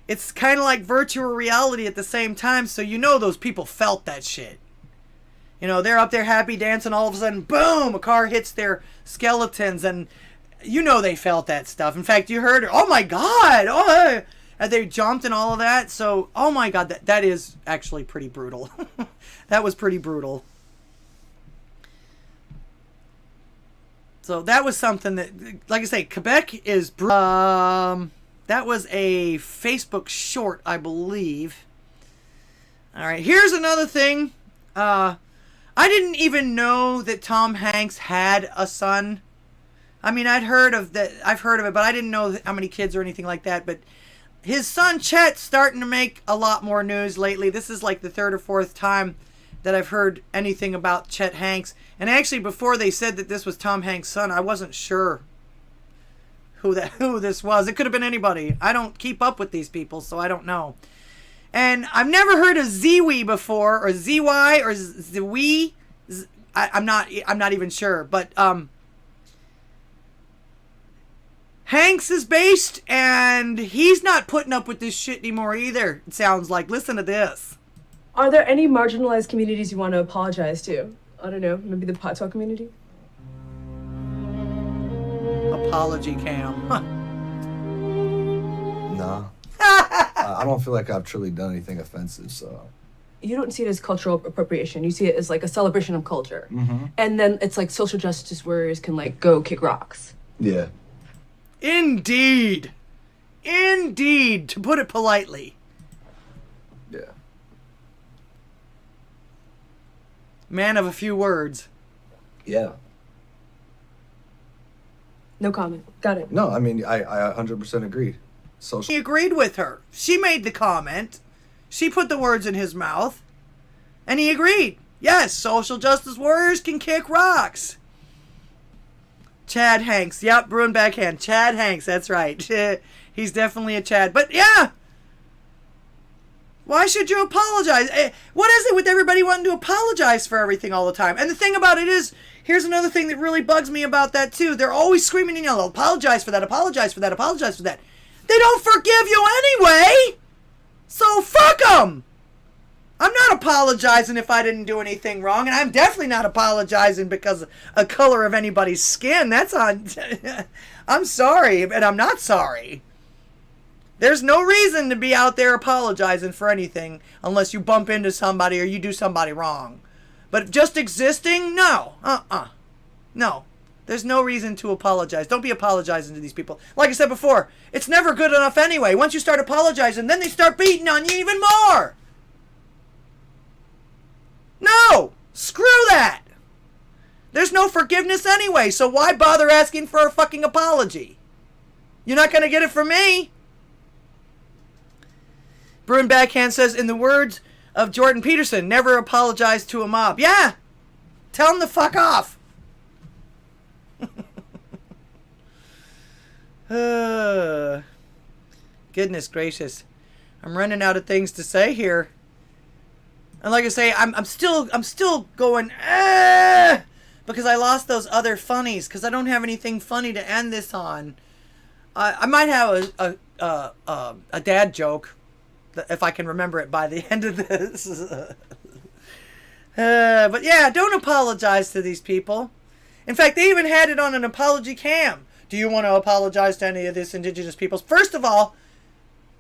it's kind of like virtual reality at the same time. So you know those people felt that shit. You know, they're up there happy dancing. All of a sudden, boom, a car hits their skeletons. And you know they felt that stuff. In fact, you heard, oh my God. Oh, and they jumped and all of that. So, oh my God, that is actually pretty brutal. That was pretty brutal. So that was something that, like I say, Quebec is that was a Facebook short, I believe. All right, here's another thing. I didn't even know that Tom Hanks had a son. I mean, I've heard of it, but I didn't know how many kids or anything like that. But his son Chet's starting to make a lot more news lately. This is like the third or fourth time that I've heard anything about Chet Hanks. And actually, before they said that this was Tom Hanks' son, I wasn't sure who this was. It could have been anybody. I don't keep up with these people, so I don't know. And I've never heard of ZWIH before, or ZY, or ZWIH. I'm not even sure, but Hanks is based, and he's not putting up with this shit anymore either. It sounds like. Listen to this. Are there any marginalized communities you want to apologize to? I don't know, maybe the patois community? Apology cam. Huh. No. I don't feel like I've truly done anything offensive, so. You don't see it as cultural appropriation. You see it as like a celebration of culture. Mm-hmm. And then it's like social justice warriors can like go kick rocks. Yeah. Indeed. Indeed, to put it politely. Yeah. Man of a few words. Yeah. No comment. Got it. No, I mean, I 100% agree. He agreed with her. She made the comment. She put the words in his mouth. And he agreed. Yes, social justice warriors can kick rocks. Chad Hanks. Yep, Bruin backhand. Chad Hanks, that's right. He's definitely a Chad. But yeah. Why should you apologize? What is it with everybody wanting to apologize for everything all the time? And the thing about it is, here's another thing that really bugs me about that too. They're always screaming and yelling, apologize for that, apologize for that, apologize for that. They don't forgive you anyway! So fuck them! I'm not apologizing if I didn't do anything wrong, and I'm definitely not apologizing because of color of anybody's skin. That's on... I'm sorry, but I'm not sorry. There's no reason to be out there apologizing for anything unless you bump into somebody or you do somebody wrong. But just existing? No. No. There's no reason to apologize. Don't be apologizing to these people. Like I said before, it's never good enough anyway. Once you start apologizing, then they start beating on you even more. No! Screw that! There's no forgiveness anyway, so why bother asking for a fucking apology? You're not going to get it from me. Bruin Backhand says, in the words of Jordan Peterson, never apologize to a mob. Yeah! Tell them to fuck off. Goodness gracious. I'm running out of things to say here. And like I say, I'm still going, because I lost those other funnies, because I don't have anything funny to end this on. I might have a dad joke, if I can remember it by the end of this. But yeah, don't apologize to these people. In fact, they even had it on an apology cam. Do you want to apologize to any of these indigenous peoples? First of all,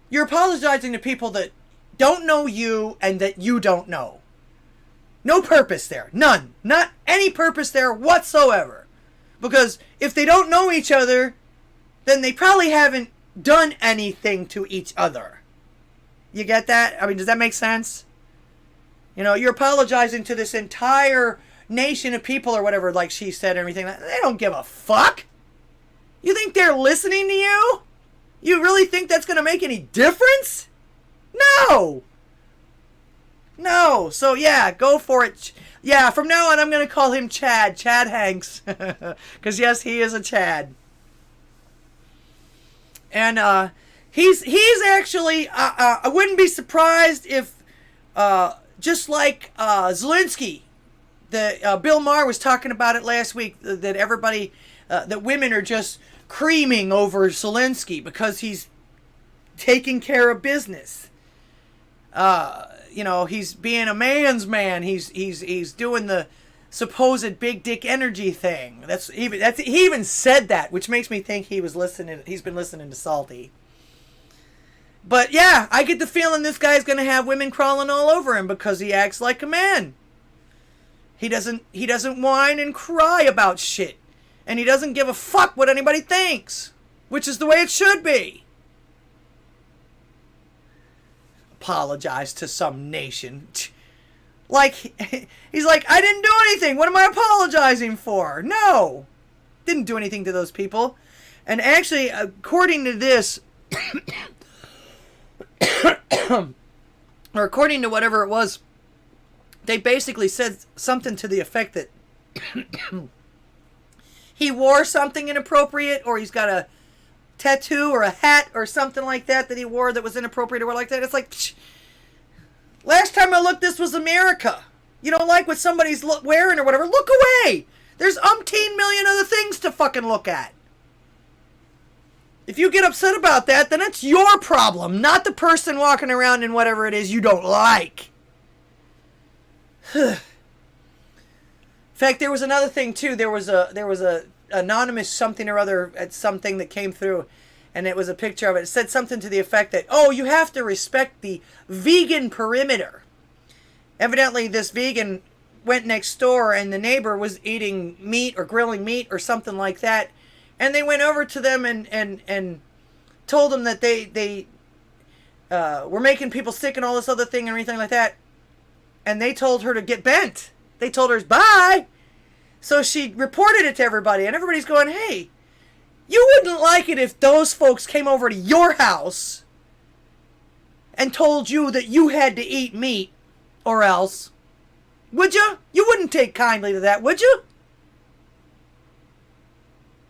you're apologizing to people that don't know you and that you don't know. No purpose there. None. Not any purpose there whatsoever. Because if they don't know each other, then they probably haven't done anything to each other. You get that? I mean, does that make sense? You know, you're apologizing to this entire nation of people or whatever, like she said, and everything. They don't give a fuck. You think they're listening to you? You really think that's going to make any difference? No. No. So yeah, go for it. Yeah, from now on I'm going to call him Chad. Chad Hanks. Because yes, he is a Chad. And he's actually, I wouldn't be surprised if, just like Zelensky, Bill Maher was talking about it last week, that everybody, that women are just creaming over Zelensky because he's taking care of business. You know, he's being a man's man. He's doing the supposed big dick energy thing. He even said that, which makes me think he's been listening to Salty. But yeah, I get the feeling this guy's gonna have women crawling all over him because he acts like a man. He doesn't whine and cry about shit. And he doesn't give a fuck what anybody thinks, which is the way it should be. Apologize to some nation. Like, he's like, I didn't do anything. What am I apologizing for? No. Didn't do anything to those people. And actually, according to this, or according to whatever it was, they basically said something to the effect that he wore something inappropriate, or he's got a tattoo or a hat or something like that he wore that was inappropriate or like that. It's like, psh, last time I looked, this was America. You don't like what somebody's wearing or whatever, look away. There's umpteen million other things to fucking look at. If you get upset about that, then it's your problem, not the person walking around in whatever it is you don't like. In fact, there was another thing too. There was a anonymous something or other at something that came through, and it was a picture of it. It said something to the effect that, oh, you have to respect the vegan perimeter. Evidently, this vegan went next door, and the neighbor was eating meat or grilling meat or something like that, and they went over to them and told them that they were making people sick and all this other thing and everything like that. And they told her to get bent. They told her, bye. So she reported it to everybody. And everybody's going, hey, you wouldn't like it if those folks came over to your house and told you that you had to eat meat or else. Would you? You wouldn't take kindly to that, would you?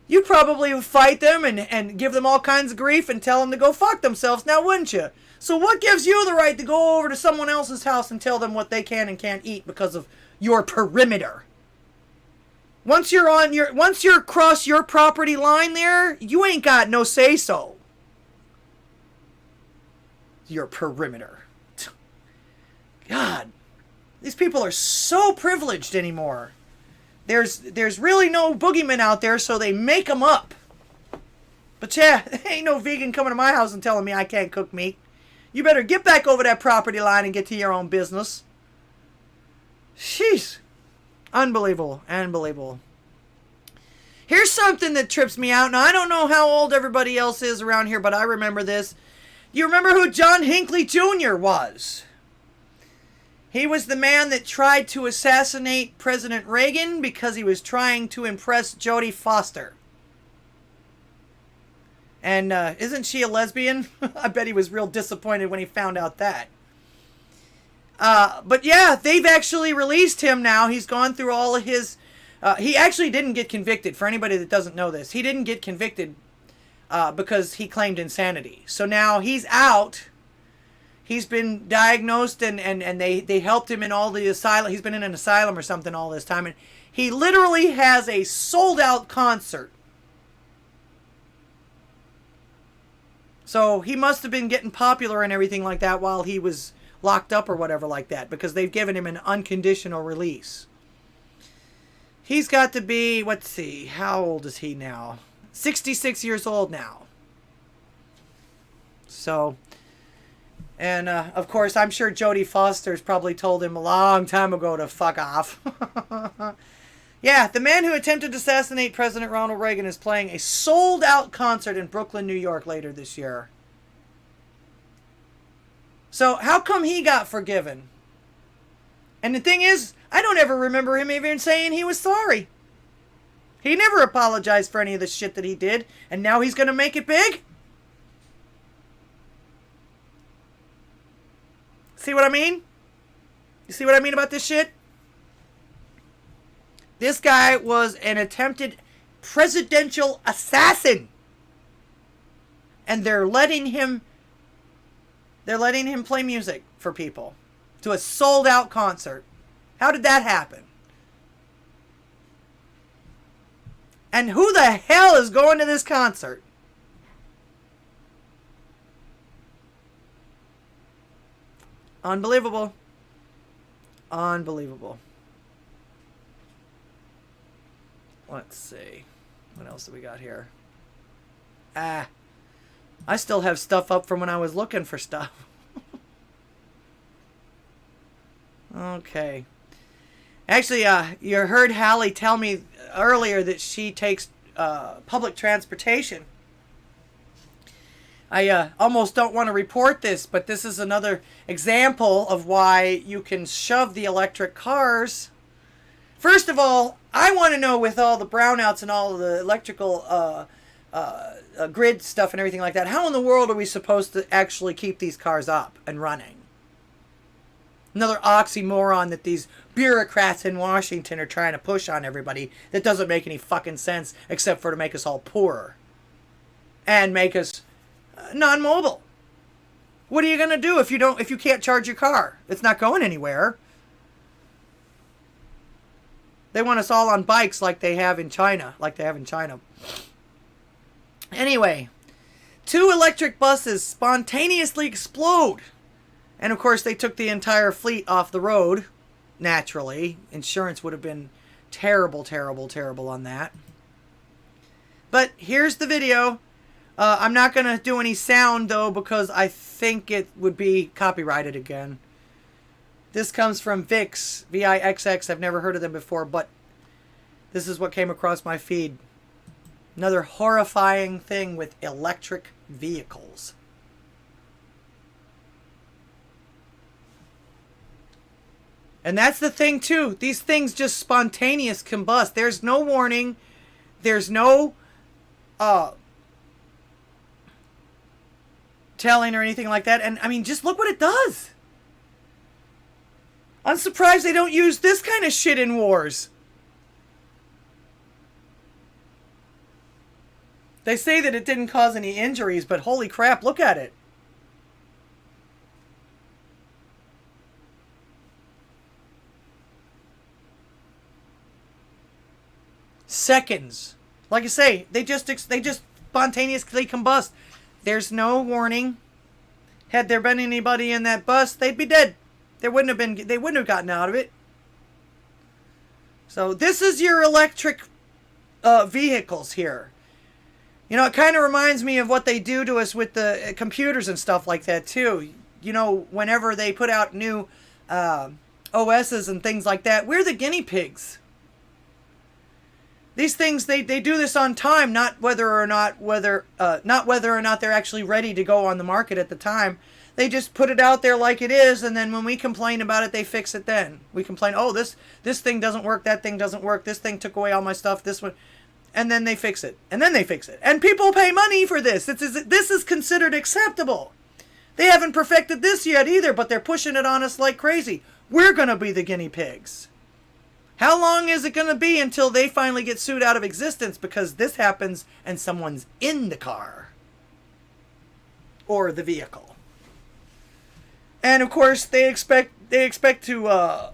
You probably would fight them and give them all kinds of grief and tell them to go fuck themselves now, wouldn't you? So what gives you the right to go over to someone else's house and tell them what they can and can't eat because of your perimeter? Once you're across your property line there, you ain't got no say-so. Your perimeter. God, these people are so privileged anymore. There's really no boogeyman out there, so they make them up. But yeah, there ain't no vegan coming to my house and telling me I can't cook meat. You better get back over that property line and get to your own business. Jeez. Unbelievable. Unbelievable. Here's something that trips me out. Now, I don't know how old everybody else is around here, but I remember this. You remember who John Hinckley Jr. was? He was the man that tried to assassinate President Reagan because he was trying to impress Jodie Foster. And isn't she a lesbian? I bet he was real disappointed when he found out that. But yeah, they've actually released him now. He's gone through all of his... he actually didn't get convicted. For anybody that doesn't know this, he didn't get convicted because he claimed insanity. So now he's out. He's been diagnosed and they helped him in all the asylum. He's been in an asylum or something all this time. And he literally has a sold-out concert. So he must have been getting popular and everything like that while he was locked up or whatever like that, because they've given him an unconditional release. He's got to be, let's see, how old is he now? 66 years old now. So, and of course, I'm sure Jodie Foster's probably told him a long time ago to fuck off. Yeah, the man who attempted to assassinate President Ronald Reagan is playing a sold-out concert in Brooklyn, New York later this year. So how come he got forgiven? And the thing is, I don't ever remember him even saying he was sorry. He never apologized for any of the shit that he did, and now he's going to make it big? See what I mean? You see what I mean about this shit? This guy was an attempted presidential assassin. And they're letting him play music for people to a sold-out concert. How did that happen? And who the hell is going to this concert? Unbelievable. Unbelievable. Let's see. What else do we got here? I still have stuff up from when I was looking for stuff. Okay. Actually, you heard Hallie tell me earlier that she takes public transportation. I almost don't want to report this, but this is another example of why you can shove the electric cars. First of all, I want to know, with all the brownouts and all of the electrical grid stuff and everything like that, how in the world are we supposed to actually keep these cars up and running? Another oxymoron that these bureaucrats in Washington are trying to push on everybody that doesn't make any fucking sense, except for to make us all poorer and make us non-mobile. What are you going to do if you can't charge your car? It's not going anywhere. They want us all on bikes like they have in China, Anyway, 2 electric buses spontaneously explode. And of course, they took the entire fleet off the road. Naturally, insurance would have been terrible, terrible, terrible on that. But here's the video. I'm not going to do any sound, though, because I think it would be copyrighted again. This comes from VIX, VIXX. I've never heard of them before, but this is what came across my feed. Another horrifying thing with electric vehicles. And that's the thing, too. These things just spontaneous combust. There's no warning. There's no telling or anything like that. And, I mean, just look what it does. I'm surprised they don't use this kind of shit in wars. They say that it didn't cause any injuries, but holy crap, look at it. Seconds. Like I say, they just spontaneously combust. There's no warning. Had there been anybody in that bus, they'd be dead. They wouldn't have gotten out of it. So this is your electric vehicles here. You know, it kind of reminds me of what they do to us with the computers and stuff like that too. You know, whenever they put out new OSs and things like that, we're the guinea pigs. These things, they do this on time, not whether or not they're actually ready to go on the market at the time. They just put it out there like it is, and then when we complain about it, they fix it then. We complain, oh, this thing doesn't work, that thing doesn't work, this thing took away all my stuff, this one, and then they fix it, and then they fix it. And people pay money for this. This is considered acceptable. They haven't perfected this yet either, but they're pushing it on us like crazy. We're going to be the guinea pigs. How long is it going to be until they finally get sued out of existence because this happens and someone's in the car or the vehicle? And of course, they expect to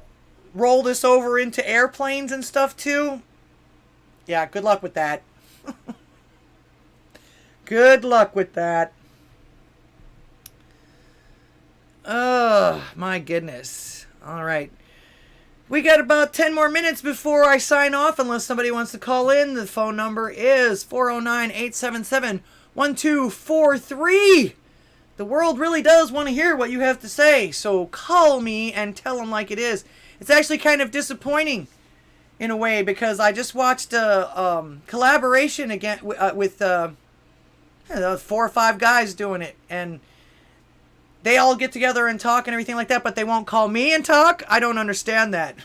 roll this over into airplanes and stuff too. Yeah, good luck with that. Good luck with that. Oh, my goodness. All right. We got about 10 more minutes before I sign off, unless somebody wants to call in. The phone number is 409-877-1243. The world really does want to hear what you have to say, so call me and tell them like it is. It's actually kind of disappointing in a way, because I just watched a collaboration again with 4 or 5 guys doing it, and they all get together and talk and everything like that, but they won't call me and talk? I don't understand that.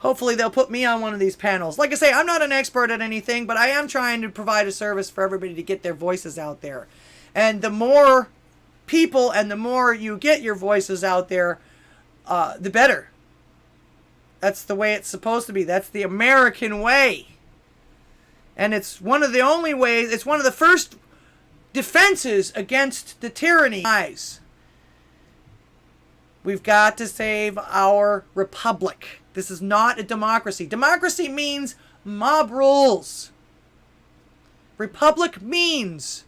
Hopefully they'll put me on one of these panels. Like I say, I'm not an expert at anything, but I am trying to provide a service for everybody to get their voices out there. And the more people and the more you get your voices out there, the better. That's the way it's supposed to be. That's the American way. And it's one of the only ways, it's one of the first defenses against the tyranny. We've got to save our republic. This is not a democracy. Democracy means mob rules. Republic means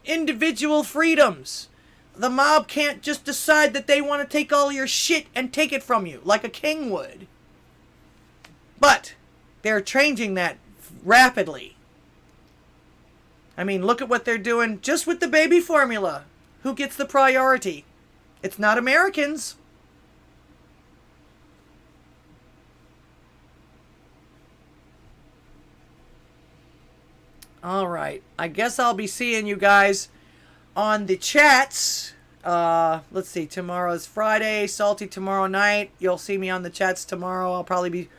individual freedoms. The mob can't just decide that they want to take all your shit and take it from you like a king would. But they're changing that rapidly. I mean, look at what they're doing just with the baby formula. Who gets the priority? It's not Americans. All right. I guess I'll be seeing you guys on the chats. Let's see. Tomorrow's Friday. Salty tomorrow night. You'll see me on the chats tomorrow. I'll probably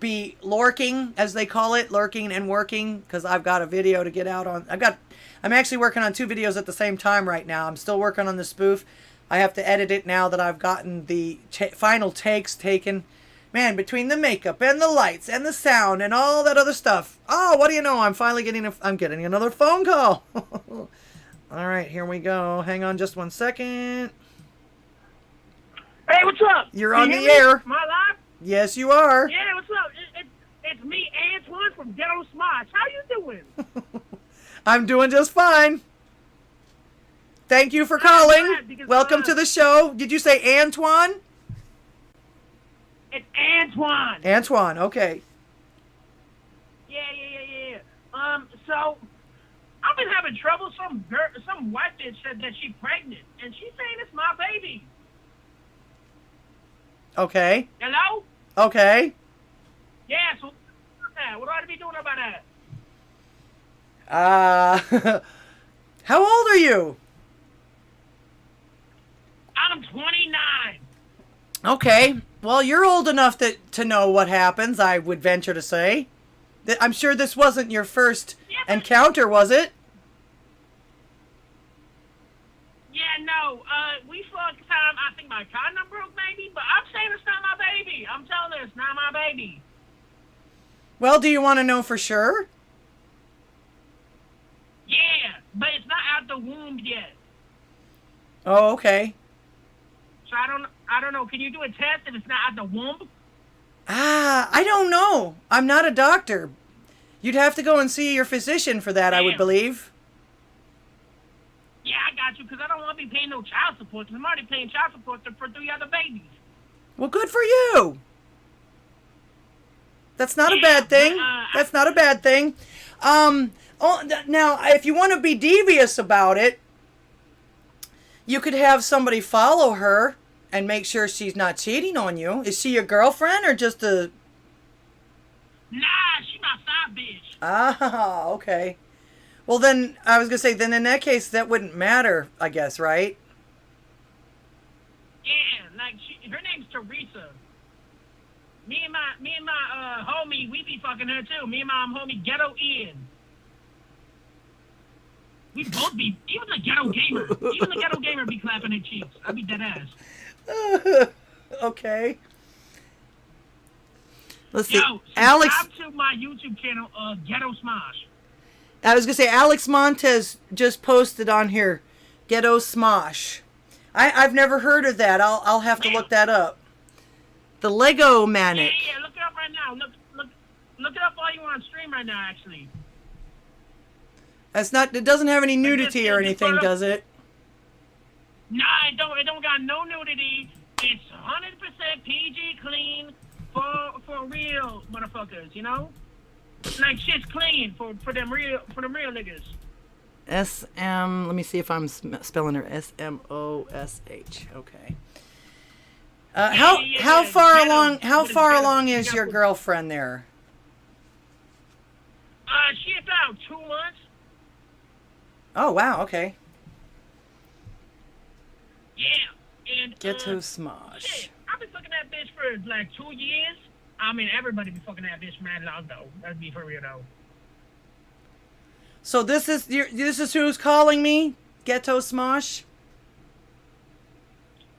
be lurking, as they call it, lurking and working, because I've got a video to get out on. I'm actually working on 2 videos at the same time right now. I'm still working on the spoof. I have to edit it now that I've gotten the final takes taken. Man, between the makeup and the lights and the sound and all that other stuff. Oh, what do you know? I'm finally getting another phone call. All right, here we go. Hang on just 1 second. Hey, what's up? You're on the air. Am I live? Yes, you are. Yeah, what's up? It's me, Antoine from Ghetto Smosh. How you doing? I'm doing just fine. Thank you for calling. Welcome to the show. Did you say Antoine? It's Antoine. Antoine, okay. Yeah. So I've been having trouble. Some white bitch said that she's pregnant, and she's saying it's my baby. Okay. Hello? Okay. Yeah, so what do I be doing about that? How old are you? I'm 29. Okay. Well, you're old enough to know what happens, I would venture to say. I'm sure this wasn't your first encounter, was it? Yeah, no. We fucked time. I think my condom broke, maybe, but I'm saying it's not my baby. I'm telling her it's not my baby. Well, do you want to know for sure? Yeah, but it's not out the womb yet. Oh, okay. So I don't know. Can you do a test if it's not out the womb? I don't know. I'm not a doctor. You'd have to go and see your physician for that, I would believe. Yeah, I got you, because I don't want to be paying no child support, because I'm already paying child support for 3 other babies. Well, good for you. That's not a bad thing. That's not a bad thing. Now, if you want to be devious about it, you could have somebody follow her and make sure she's not cheating on you. Is she your girlfriend or just a... Nah, she my side bitch. Ah, okay. Well, then, I was going to say, then in that case, that wouldn't matter, I guess, right? Yeah, like, her name's Teresa. Me and my homie, we be fucking her, too. Me and my homie, Ghetto Ian. We both be, even the ghetto gamer be clapping their cheeks. I be dead ass. Okay. Let's see. Yo, Alex, subscribe to my YouTube channel, Ghetto Smosh. I was going to say, Alex Montez just posted on here, Ghetto Smosh. I've never heard of that. I'll have to look that up. The Lego Manic. Yeah, look it up right now. Look it up while you're on stream right now, actually. That's not, it doesn't have any nudity or anything, does it? Nah, it don't got no nudity. It's 100% PG clean for real motherfuckers, you know? Like shit's clean for them real niggas. let me see if I'm spelling her Smosh. Okay. How far along is your girlfriend there? She about 2 months. Oh wow, okay. Yeah, and Ghetto Smosh. Shit, I've been fucking that bitch for like 2 years. I mean, everybody be fucking that bitch mad long though. That'd be for real though. So this is who's calling me? Ghetto Smosh?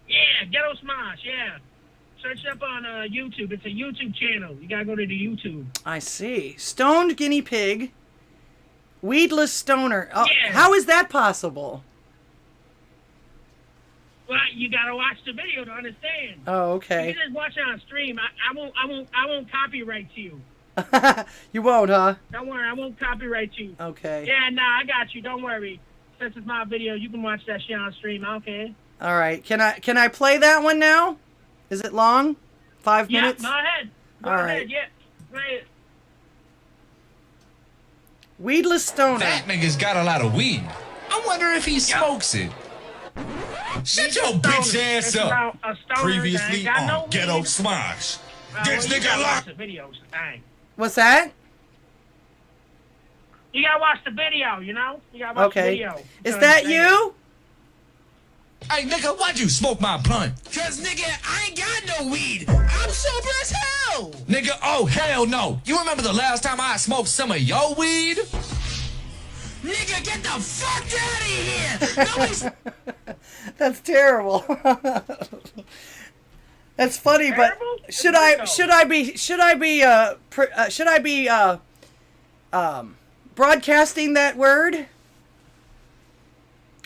Yeah, Ghetto Smosh, yeah. Search up on YouTube. It's a YouTube channel. You gotta go to the YouTube. I see. Stoned Guinea Pig. Weedless Stoner. Oh, Yeah. How is that possible? Well, you gotta watch the video to understand. Oh, You okay. just watch it on stream. I won't copyright you. You won't, huh? Don't worry, I won't copyright you. Okay. Yeah, nah, I got you. Don't worry. Since it's my video, you can watch that shit on stream. Okay. All right. Can I play that one now? Is it long? 5 Yeah, minutes? go ahead. Go All ahead. right. Yeah. Play it. Weedless Stoner. That nigga's got a lot of weed. I wonder if he smokes it. Shut your bitch ass It's up. about a stoner Previously that ain't got on no Ghetto weed. Smosh. Well, This you nigga gotta watch locked. the videos. Dang. What's that? You gotta watch the video, you know? You gotta watch the Okay. video. Is that you? Hey, nigga, why'd you smoke my blunt? Cause nigga, I ain't got no weed. I'm sober as hell. Nigga, oh, hell no. You remember the last time I smoked some of your weed? Nigga, get the fuck out of here. Nobody's That's terrible. That's funny, but Terrible? should I be broadcasting that word?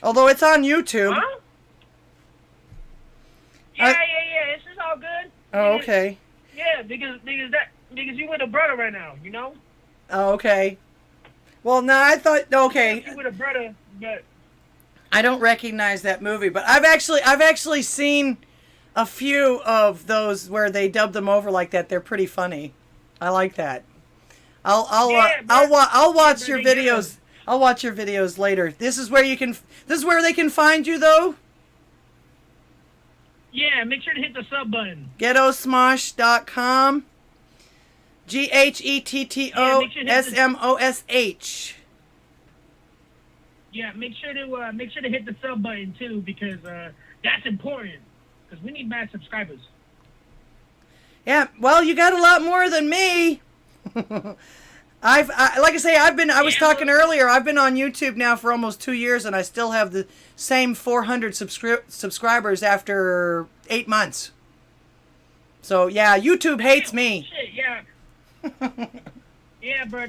Although it's on YouTube. Huh? Yeah. This is all good. Oh, okay. Yeah, because you with a brother right now, you know? Oh, okay. Well, no, I thought okay. You with a brother, but I don't recognize that movie, but I've actually seen a few of those where they dub them over like that. They're pretty funny. I like that. I'll watch your videos. I'll watch your videos later. This is where they can find you though. yeah, make sure to hit the sub button. Ghettosmosh.com. GHETTOSMOSH. Yeah, make sure to hit the sub button too because that's important because we need mad subscribers. Yeah, well, you got a lot more than me. I was talking earlier, I've been on YouTube now for almost 2 years and I still have the same 400 subscribers after 8 months. So, yeah, YouTube hates me. Shit, yeah. Yeah, bro.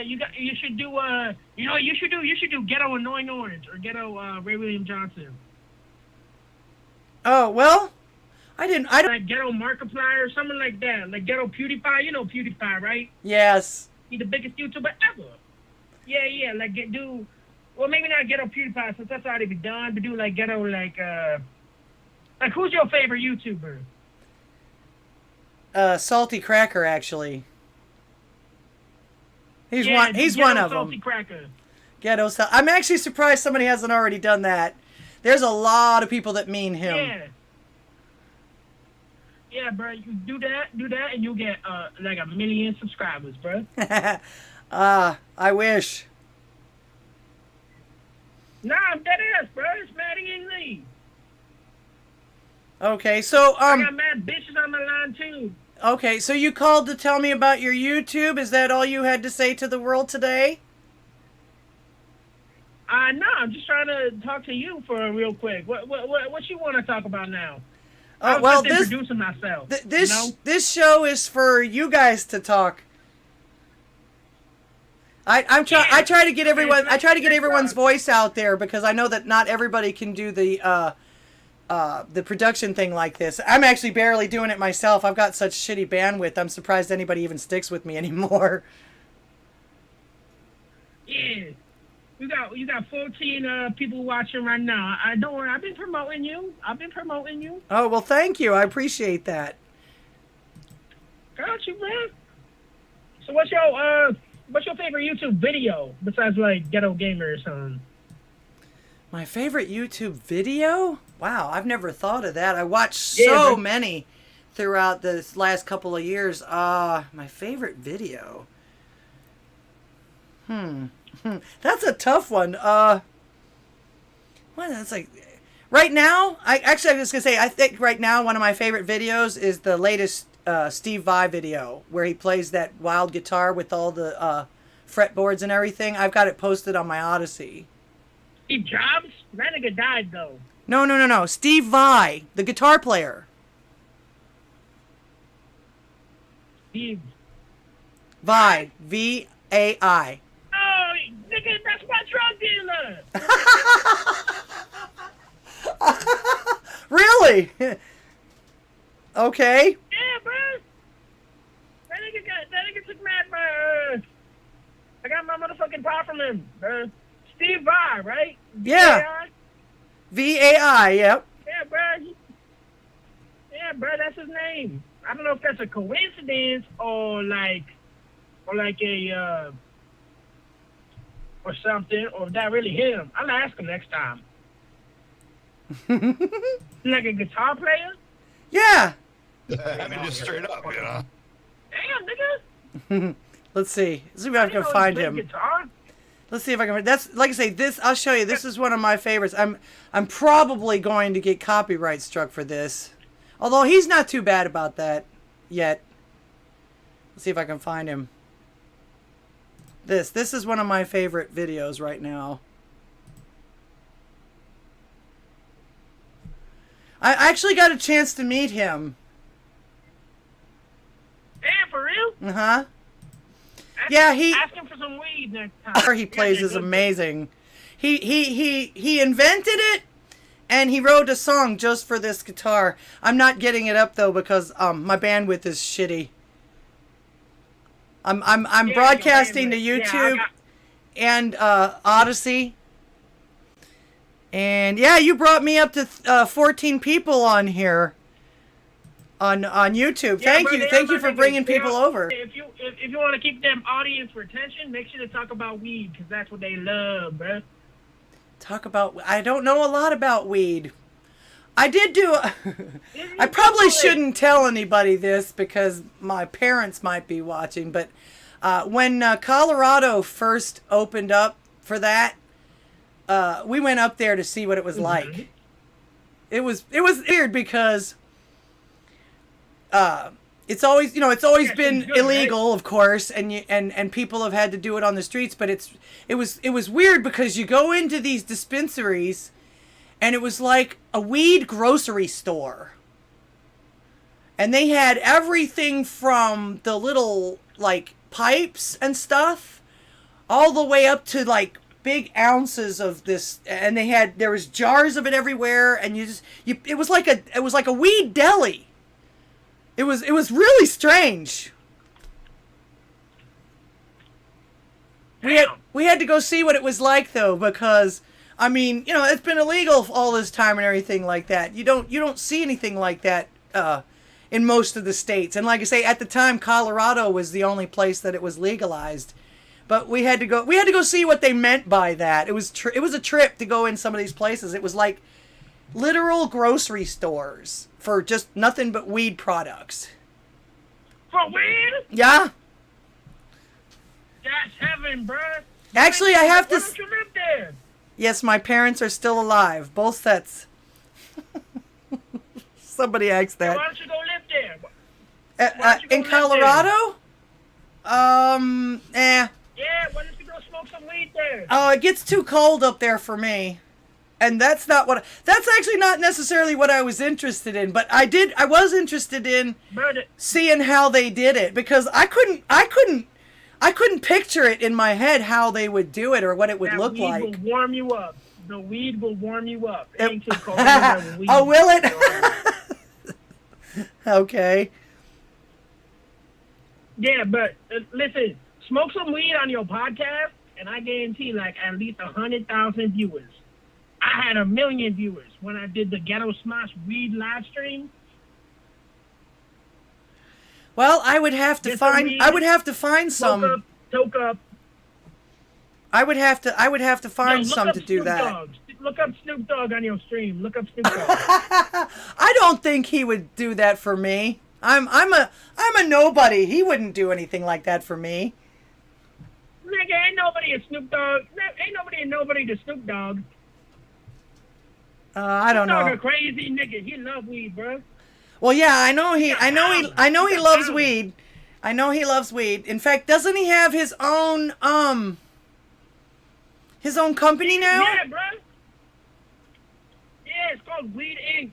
You should do you should do Ghetto Annoying Orange or Ghetto Ray William Johnson. Oh, well, I don't Like Ghetto Markiplier or something like that. Like Ghetto PewDiePie. You know PewDiePie, right? Yes. He's the biggest YouTuber ever. Yeah. Like well, maybe not Ghetto PewDiePie since that's already been done. But do like Ghetto like who's your favorite YouTuber? Salty Cracker, actually. He's Yeah, one of Salty them. Cracker. Ghetto. I'm actually surprised somebody hasn't already done that. There's a lot of people that mean him. Yeah. Yeah, bro. You do that, and you'll get like 1 million subscribers, bro. I wish. Nah, I'm dead ass, bro. It's mad easy. Okay, so I got mad bitches on my line too. Okay, so you called to tell me about your YouTube. Is that all you had to say to the world today? No, I'm just trying to talk to you for real quick. What you want to talk about now? I was Well, just introducing myself. This show is for you guys to talk. I try to get everyone's voice out there because I know that not everybody can do the production thing like this. I'm actually barely doing it myself. I've got such shitty bandwidth. I'm surprised anybody even sticks with me anymore. Yeah. You got 14 people watching right now. Don't worry, I've been promoting you. Oh, well, thank you. I appreciate that. Got you, man. So what's your favorite YouTube video besides like Ghetto Gamer or something? My favorite YouTube video? Wow, I've never thought of that. I watched so many throughout this last couple of years. My favorite video. That's a tough one. That's like right now. I was just gonna say I think right now one of my favorite videos is the latest Steve Vai video where he plays that wild guitar with all the fretboards and everything. I've got it posted on my Odysee. Steve Jobs? That nigga died, though. No. Steve Vai, the guitar player. Steve. Vai. V-A-I. Oh, nigga, that's my drug dealer. Really? Okay. Yeah, bro. That nigga took mad, I got my motherfucking power from him, bro. Steve Vai, right? Yeah. V-A-I, yep. Yeah, bro. Yeah, bro, that's his name. I don't know if that's a coincidence or like a, or something, or if that really him. I'll ask him next time. Like a guitar player? Yeah. I mean, just straight up, you know. Damn, nigga. Let's see. Let's see if I can find him. Guitar? Let's see if I can. That's like I say. This I'll show you. This is one of my favorites. I'm probably going to get copyright struck for this, although he's not too bad about that yet. Let's see if I can find him. This is one of my favorite videos right now. I actually got a chance to meet him. Damn, for real? Uh-huh. Yeah, ask him for some weed next time. He plays is amazing. He invented it, and he wrote a song just for this guitar. I'm not getting it up though because my bandwidth is shitty. I'm broadcasting to YouTube and Odysee. And yeah, you brought me up to 14 people on here on YouTube. Yeah, Thank you for bringing people over. If you want to keep them audience retention, make sure to talk about weed because that's what they love, bro. Talk about. I don't know a lot about weed. I did do. I probably shouldn't tell anybody this because my parents might be watching. But when Colorado first opened up for that. We went up there to see what it was like. It was weird because it's always been illegal, right? Of course, and people have had to do it on the streets. But it was weird because you go into these dispensaries, and it was like a weed grocery store, and they had everything from the little like pipes and stuff, all the way up to like big ounces of this, and there was jars of it everywhere, and it was like a weed deli. It was really strange. We had to go see what it was like though, because I mean, it's been illegal all this time and everything like that. You don't see anything like that in most of the states. And like I say, at the time Colorado was the only place that it was legalized. But we had to go see what they meant by that. It was a trip to go in some of these places. It was like literal grocery stores for just nothing but weed products. For weed? Yeah. That's heaven, bro. Actually, I have to. Why don't you live there? Yes, my parents are still alive. Both sets. Somebody asked that. Why don't you go live there? In Colorado? Yeah, why don't you go smoke some weed there? Oh, it gets too cold up there for me. And that's actually not necessarily what I was interested in, but I was interested in seeing how they did it because I couldn't picture it in my head how they would do it or what it would look like. The weed will warm you up. The weed will warm you up. It ain't too cold. Weed. Oh, will it? Okay. Yeah, but listen, smoke some weed on your podcast, and I guarantee like at least 100,000 viewers. I had 1 million viewers when I did the Ghetto Smosh weed live stream. Well, I would have to find some. Toke up. I would have to find some to do that. Look up Snoop Dogg on your stream. Look up Snoop Dogg. I don't think he would do that for me. I'm a nobody. He wouldn't do anything like that for me. Nigga, ain't nobody a Snoop Dogg. Ain't nobody a nobody to Snoop Dogg. I don't know. Snoop Dogg a crazy nigga. He love weed, bro. Well, yeah, I know he loves weed. I know he loves weed. In fact, doesn't he have his own company now? Yeah, bro. it's called Weed Inc.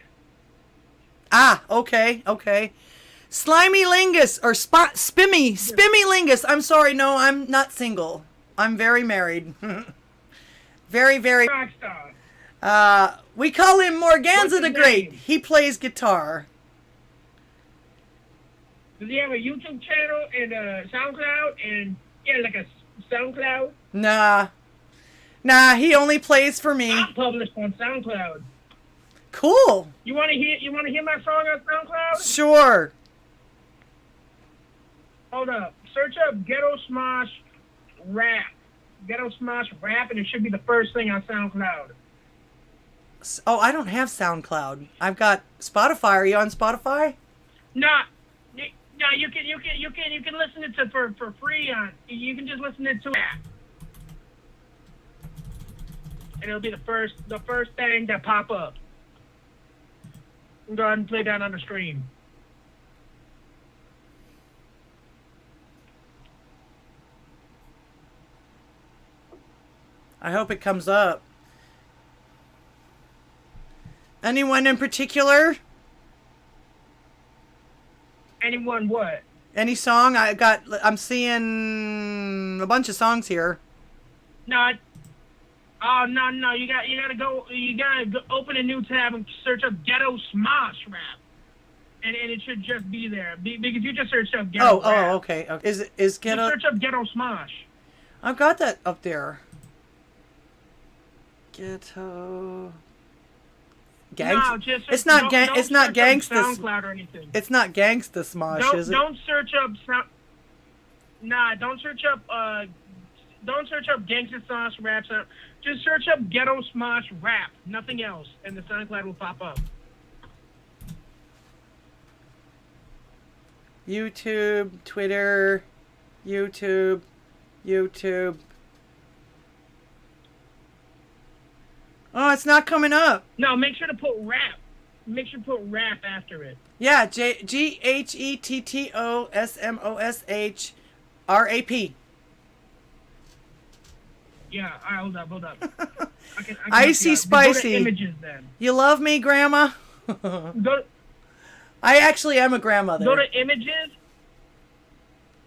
Ah, okay, okay. Slimy Lingus or Spimmy Lingus. I'm sorry, no, I'm not single. I'm very married. Very. Rockstar. We call him Morganza What's the his Great. name? He plays guitar. Does he have a YouTube channel and a SoundCloud and like a SoundCloud? Nah, he only plays for me. I'm published on SoundCloud. Cool. You want to hear my song on SoundCloud? Sure. Hold up. Search up Ghetto Smosh Rap. Ghetto Smosh Rap, and it should be the first thing on SoundCloud. Oh, I don't have SoundCloud. I've got Spotify. Are you on Spotify? No, you can listen it to for free on. You can just listen it to it, and it'll be the first thing that pop up. Go ahead and play that on the screen. I hope it comes up. Anyone in particular? Anyone what? Any song? I'm seeing a bunch of songs here. No. No. You gotta go open a new tab and search up Ghetto Smosh Rap. And it should just be there. Because you just searched up Ghetto Rap. Okay. Is Ghetto... You search up Ghetto Smosh. I've got that up there. Ghetto... No, just it's not don't it's not gangsta. SoundCloud or anything. It's not gangsta Smosh, is it? Don't search up don't search up Gangsta Smosh Rap. Just search up Ghetto Smosh Rap. Nothing else, and the SoundCloud will pop up. YouTube, Twitter, YouTube. Oh, it's not coming up. No, make sure to put rap. Make sure to put rap after it. Yeah, GHETTOSMOSHRAP. Yeah, all right, hold up. I can Icy Spicy. Go to images then. You love me, Grandma? I actually am a grandmother. Go to images.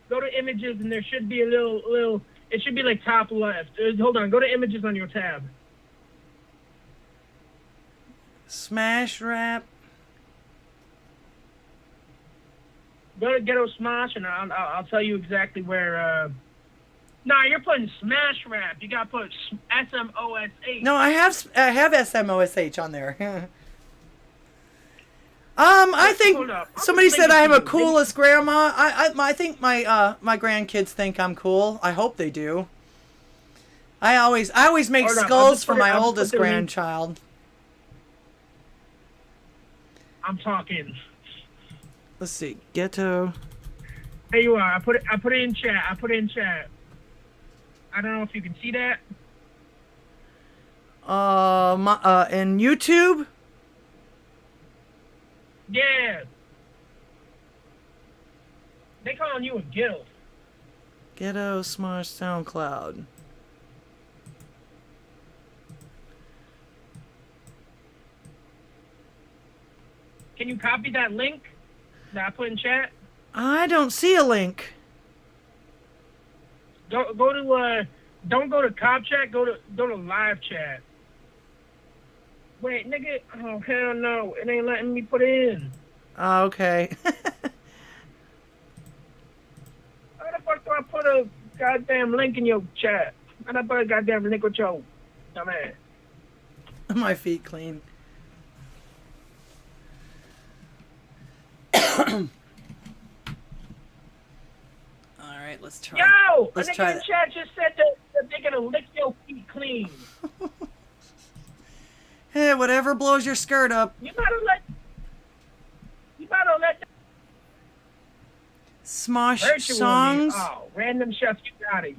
Go to images, and there should be a little. It should be like top left. Hold on. Go to images on your tab. Smash Rap. Go to Ghetto Smosh, and I'll tell you exactly where. Nah, you're putting Smash Rap. You gotta put SMOSH. No, I have SMOSH on there. I think somebody said I am a coolest grandma. I think my grandkids think I'm cool. I hope they do. I always make skulls for my oldest grandchild. I'm talking. Let's see, Ghetto. There you are. I put it in chat. I don't know if you can see that. In YouTube. Yeah. They calling you a ghetto. Ghetto Smosh SoundCloud. Can you copy that link that I put in chat? I don't see a link. Go to don't go to cop chat. Go to live chat. Wait, nigga. Oh hell no! It ain't letting me put it in. Oh, okay. How the fuck do I put a goddamn link in your chat? How do I put a goddamn link with your dumbass? My feet clean. Alright, let's try. Yo! Let's a try nigga in chat just said that they're gonna lick your feet clean. Hey, whatever blows your skirt up. You better let that Smosh virtual songs. Oh, random chef, you got it.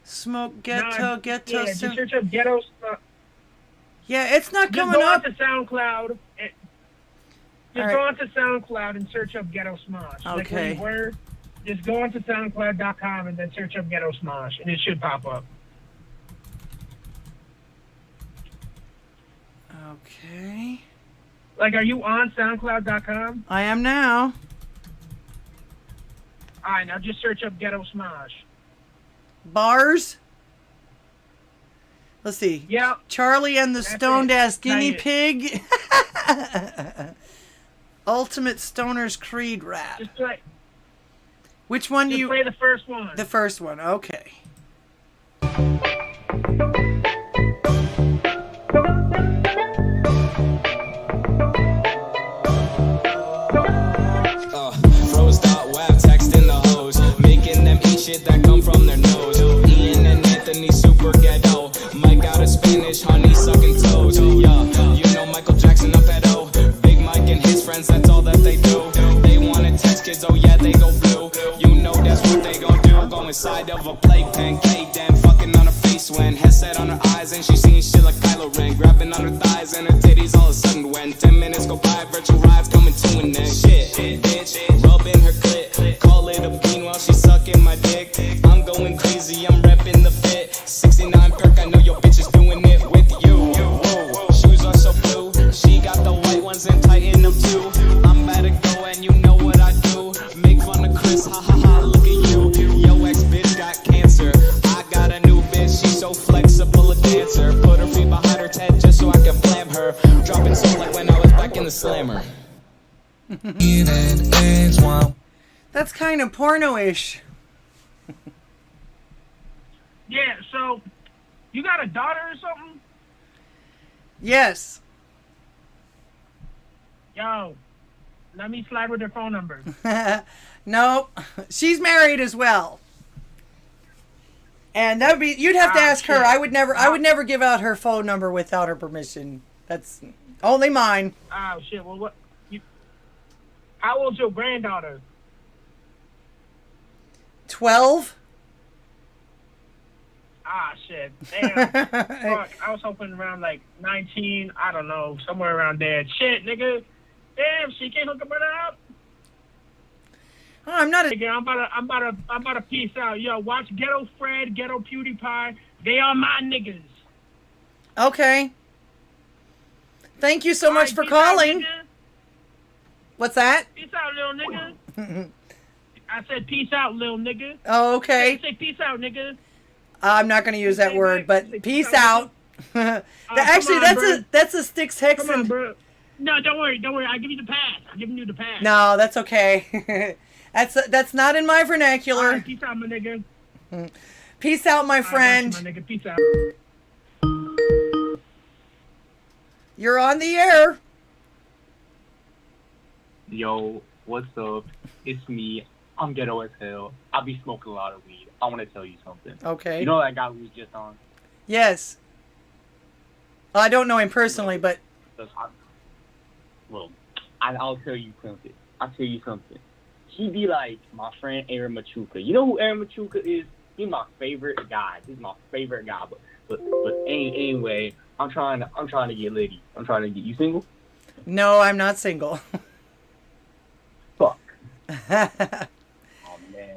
Smoke Ghetto. Yeah, just search up Ghetto stuff. Yeah, it's not coming go up. Onto SoundCloud. Just go onto SoundCloud and search up Ghetto Smosh. Okay. Like just go onto SoundCloud.com and then search up Ghetto Smosh, and it should pop up. Okay. Like, are you on SoundCloud.com? I am now. All right, now just search up Ghetto Smosh. Bars. Let's see. Yep. Charlie and the That's Stoned it. Ass Guinea Now Pig. Ultimate Stoner's Creed rap. Just play. Which one do Just you play the first one. The first one. Okay. Froze.web texting the hoes, making them eat shit that come from their nose. Ian and Anthony super ghetto, Mike out of Spanish, honey sucking toes. Yeah, you know Michael Jackson up at O. Big Mike and his friends, that's all that they do. They wanna text kids, oh yeah, they go blue. You know that's what they gon' do. Go inside of a playpen, K-Dan fucking on her face when headset on her eyes and she seeing shit like Kylo Ren, grabbing on her thighs and her titties all of a sudden when 10 minutes go by, virtual rides coming to an end. Shit, bitch, rubbing her clit, call it a bean while she's sucking my dick. I'm going crazy, I'm repping the fit. 69 perk, I know your bitch is doing it with you. Shoes are so blue, she got the white ones and tighten them too. I'm about to go and you know what I do. Make fun of Chris, ha ha ha, look at you. Yo ex bitch got cancer, I got a new bitch, she's so flexible a dancer. Put her feet behind her head just so I can blam her. Dropping soul like when I was back in the slammer. That's kind of porno-ish. Yeah, so you got a daughter or something? Yes. Yo, let me slide with her phone number. Nope. She's married as well. And that would be you'd have to ask her. I would never give out her phone number without her permission. That's only mine. Oh shit, well what how old's your granddaughter? 12. Ah shit. Damn. Fuck, I was hoping around like 19, I don't know, somewhere around there. Shit, nigga. Damn, she can't hook a brother up. Oh, I'm not a nigga, I'm about to peace out. Yo, watch Ghetto Fred, Ghetto PewDiePie. They are my niggas. Okay. Thank you so much for calling. What's that? Peace out, little nigga. I said peace out, little nigga. Oh, okay. Say peace out, nigga. I'm not going to use that word, but peace out. Actually, that's a Styx Hexen. Come on, bro. No, don't worry. I'll give you the pass. I'm giving you the pass. No, that's okay. That's not in my vernacular. All right, peace out, my nigga. Peace out, my friend. My nigga. Peace out. You're on the air. Yo, what's up? It's me. I'm ghetto as hell. I be smoking a lot of weed. I want to tell you something. Okay. You know that guy who was just on? Yes. Well, I don't know him personally, but... Well, I'll tell you something. He be like my friend Aaron Machuca. You know who Aaron Machuca is? He's my favorite guy. He's my favorite guy. But anyway, I'm trying to get Liddy. I'm trying to get you single? No, I'm not single. Fuck.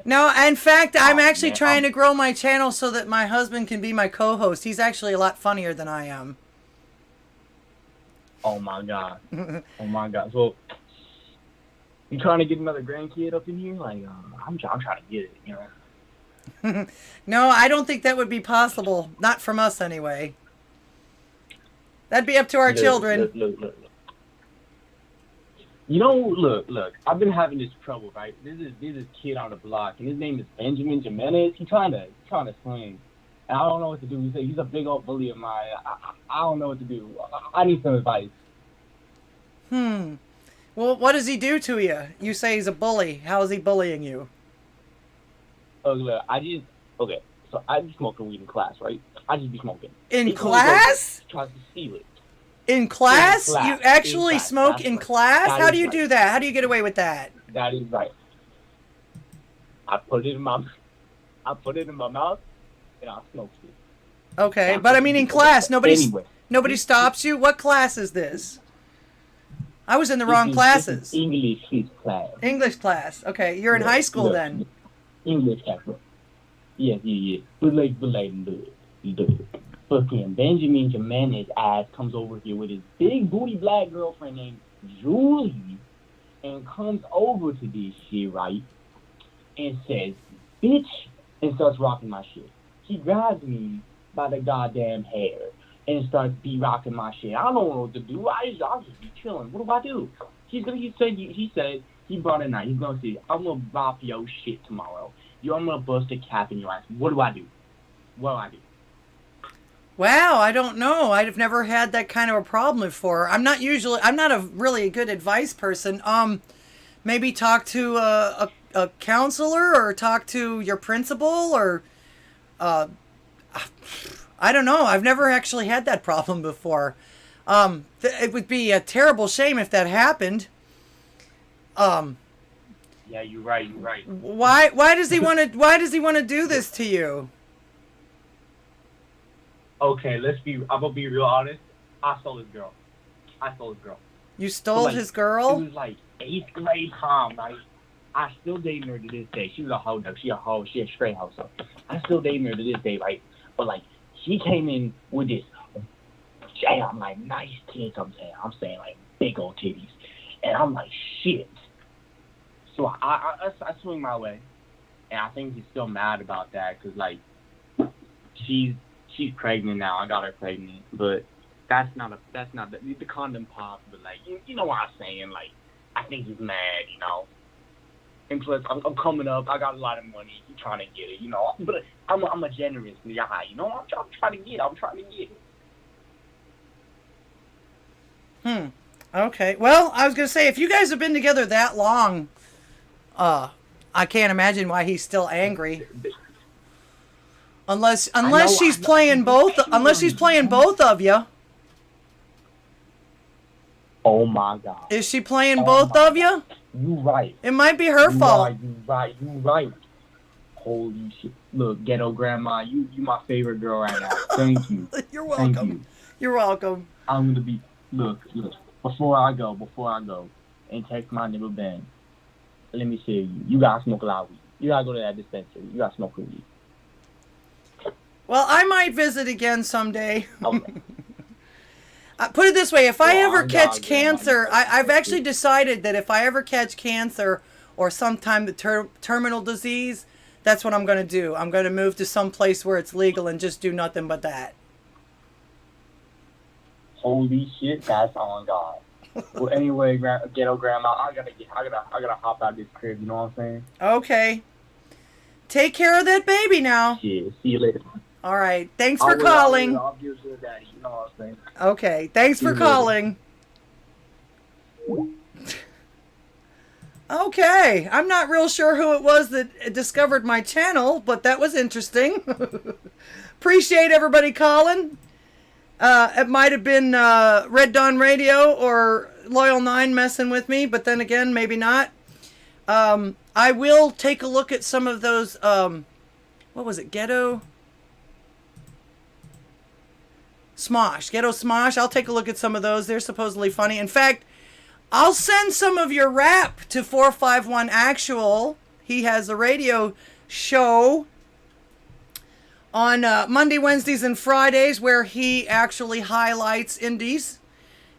No, in fact, I'm actually trying to grow my channel so that my husband can be my co-host. He's actually a lot funnier than I am. Oh my god. Oh my god. So you trying to get another grandkid up in here? Like, I'm trying to get it, you know? No, I don't think that would be possible. Not from us, anyway. That'd be up to our children. Look. You know, look. I've been having this trouble, right? There's this kid on the block, and his name is Benjamin Jimenez. He's trying to swing, and I don't know what to do. He's a big old bully of mine. I don't know what to do. I need some advice. Well, what does he do to you? You say he's a bully. How is he bullying you? Look, so I be smoking weed in class, right? I just be smoking. In class? He tries to steal it. In class? You actually class. smoke That's in right. class? That How is do you right. do that? How do you get away with that? That is right. I put it in my mouth, and I smoke it. Okay, That's but I what mean in you do. class, Anyway. nobody stops you? What class is this? I was in the wrong classes. This is English class. English class. Okay, you're in high school then. English class. Yeah. But like, do it. fucking Benjamin Jimenez ass comes over here with his big booty black girlfriend named Julie and comes over to this shit, right? And says, bitch, and starts rocking my shit. He grabs me by the goddamn hair and starts rocking my shit. I don't know what to do. I'll just be chilling. What do I do? He said he brought a knife. He's gonna say, I'm gonna bop your shit tomorrow. I'm gonna bust a cap in your ass. What do I do? Wow, I don't know. I've never had that kind of a problem before. I'm not a really good advice person. Maybe talk to a counselor or talk to your principal or, I don't know. I've never actually had that problem before. It would be a terrible shame if that happened. Yeah, you're right. Why does he want to do this to you? Okay, I'm gonna be real honest. I stole his girl. You stole his girl? It was like 8th grade prom, right? I still dating her to this day. She was a hoe, though. She a straight hoe, so I still dating her to this day, right? But like, she came in with this jam, like nice tits. I'm saying like big old titties, and I'm like shit. So I swing my way, and I think he's still mad about that because like she's pregnant now. I got her pregnant, but that's not the condom pop. But like you know what I'm saying? Like I think he's mad, you know. And plus I'm coming up. I got a lot of money. He's trying to get it, you know. But I'm a generous guy, you know. I'm trying to get. Okay. Well, I was gonna say if you guys have been together that long, I can't imagine why he's still angry. Unless she's playing both of you. Oh my God. Is she playing both of you? You right. It might be her fault. You right. Holy shit. Look, ghetto grandma, you my favorite girl right now. Thank you. You're welcome. You're welcome. I'm gonna be look, before I go, and text my nigga Ben. Let me see you. You gotta smoke a lot of weed. You gotta go to that dispensary. You gotta smoke weed. Well, I might visit again someday. Okay. Put it this way, if I ever catch cancer, I've actually decided that if I ever catch cancer or sometime the terminal disease, that's what I'm going to do. I'm going to move to some place where it's legal and just do nothing but that. Holy shit, that's on God. Well, anyway, ghetto grandma, I gotta hop out of this crib. You know what I'm saying? Okay. Take care of that baby now. Yeah. See you later. All right. Thanks for calling. I'll give it to the daddy. You know what I'm saying? Okay. Thanks for calling. Okay. I'm not real sure who it was that discovered my channel, but that was interesting. Appreciate everybody calling. It might have been Red Dawn Radio or Loyal 9 messing with me, but then again, maybe not. I will take a look at some of those, what was it, Ghetto Smosh. I'll take a look at some of those. They're supposedly funny. In fact, I'll send some of your rap to 451 Actual. He has a radio show on Monday, Wednesdays, and Fridays where he actually highlights indies.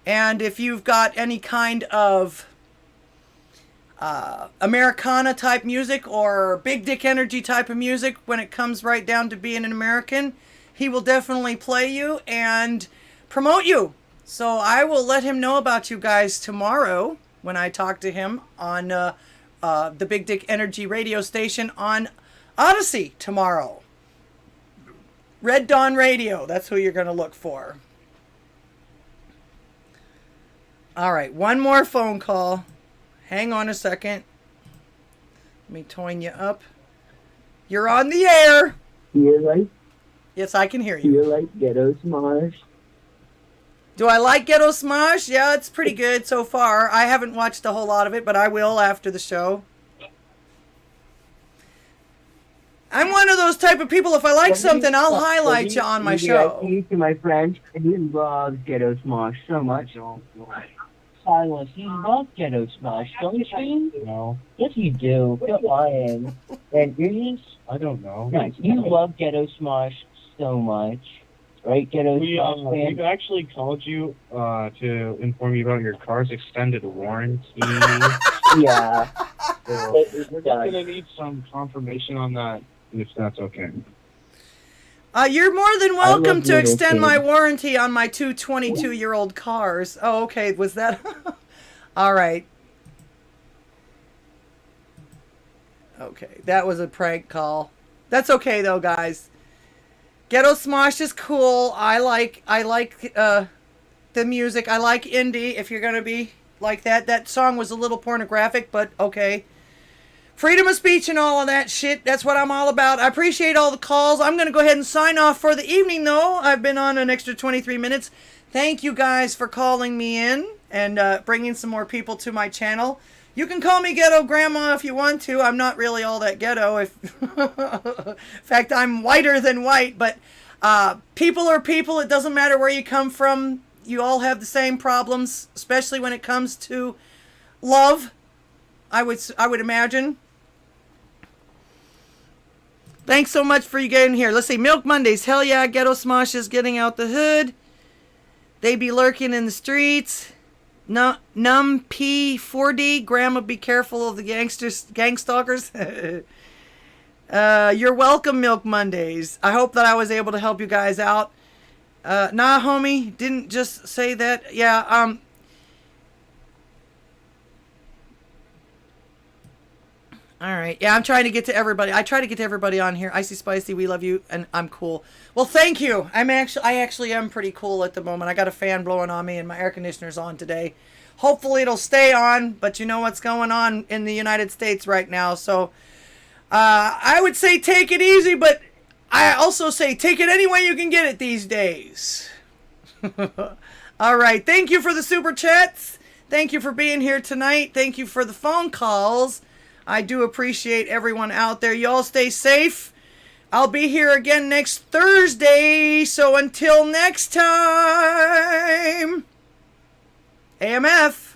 And if you've got any kind of Americana type music or Big Dick Energy type of music when it comes right down to being an American, he will definitely play you and promote you. So I will let him know about you guys tomorrow when I talk to him on the Big Dick Energy radio station on Odysee tomorrow. Red Dawn Radio, that's who you're going to look for. All right, one more phone call. Hang on a second. Let me tune you up. You're on the air. You like? Yes, I can hear you. You like Ghetto Smosh? Do I like Ghetto Smosh? Yeah, it's pretty good so far. I haven't watched a whole lot of it, but I will after the show. I'm one of those type of people, if I like something, I'll highlight you on my show. To my friend, and he loves Ghetto Smosh so much. Silas, you love Ghetto Smosh, don't you? No. Yes, you do. Quit lying. And idiots? I don't know. Right. You love Ghetto Smosh so much. Right, Ghetto Smosh fan? We've actually called you to inform you about your car's extended warranty. Yeah. So we're just going to need some confirmation on that, if that's okay. You're more than welcome to little extend my kids. warranty on my two 22-year-old cars. Oh, okay. Was that? All right. Okay, that was a prank call. That's okay though, guys. Ghetto Smosh is cool. I like the music. I like indie. If you're gonna be like that, that song was a little pornographic, but okay. Freedom of speech and all of that shit. That's what I'm all about. I appreciate all the calls. I'm gonna go ahead and sign off for the evening though. I've been on an extra 23 minutes. Thank you guys for calling me in and bringing some more people to my channel. You can call me Ghetto Grandma if you want to. I'm not really all that ghetto. In fact, I'm whiter than white. But people are people. It doesn't matter where you come from. You all have the same problems, especially when it comes to love. I would imagine. Thanks so much for you getting here. Let's see. Milk Mondays. Hell yeah. Ghetto Smosh is getting out the hood. They be lurking in the streets. Num P4D, Grandma, be careful of the gang stalkers. You're welcome, Milk Mondays. I hope that I was able to help you guys out. Nah, homie, didn't just say that. Yeah, all right. Yeah, I'm trying to get to everybody. I try to get to everybody on here. Icy Spicy, we love you, and I'm cool. Well, thank you. I actually am pretty cool at the moment. I got a fan blowing on me, and my air conditioner's on today. Hopefully, it'll stay on, but you know what's going on in the United States right now. So, I would say take it easy, but I also say take it any way you can get it these days. All right. Thank you for the super chats. Thank you for being here tonight. Thank you for the phone calls. I do appreciate everyone out there. Y'all stay safe. I'll be here again next Thursday. So until next time, AMF.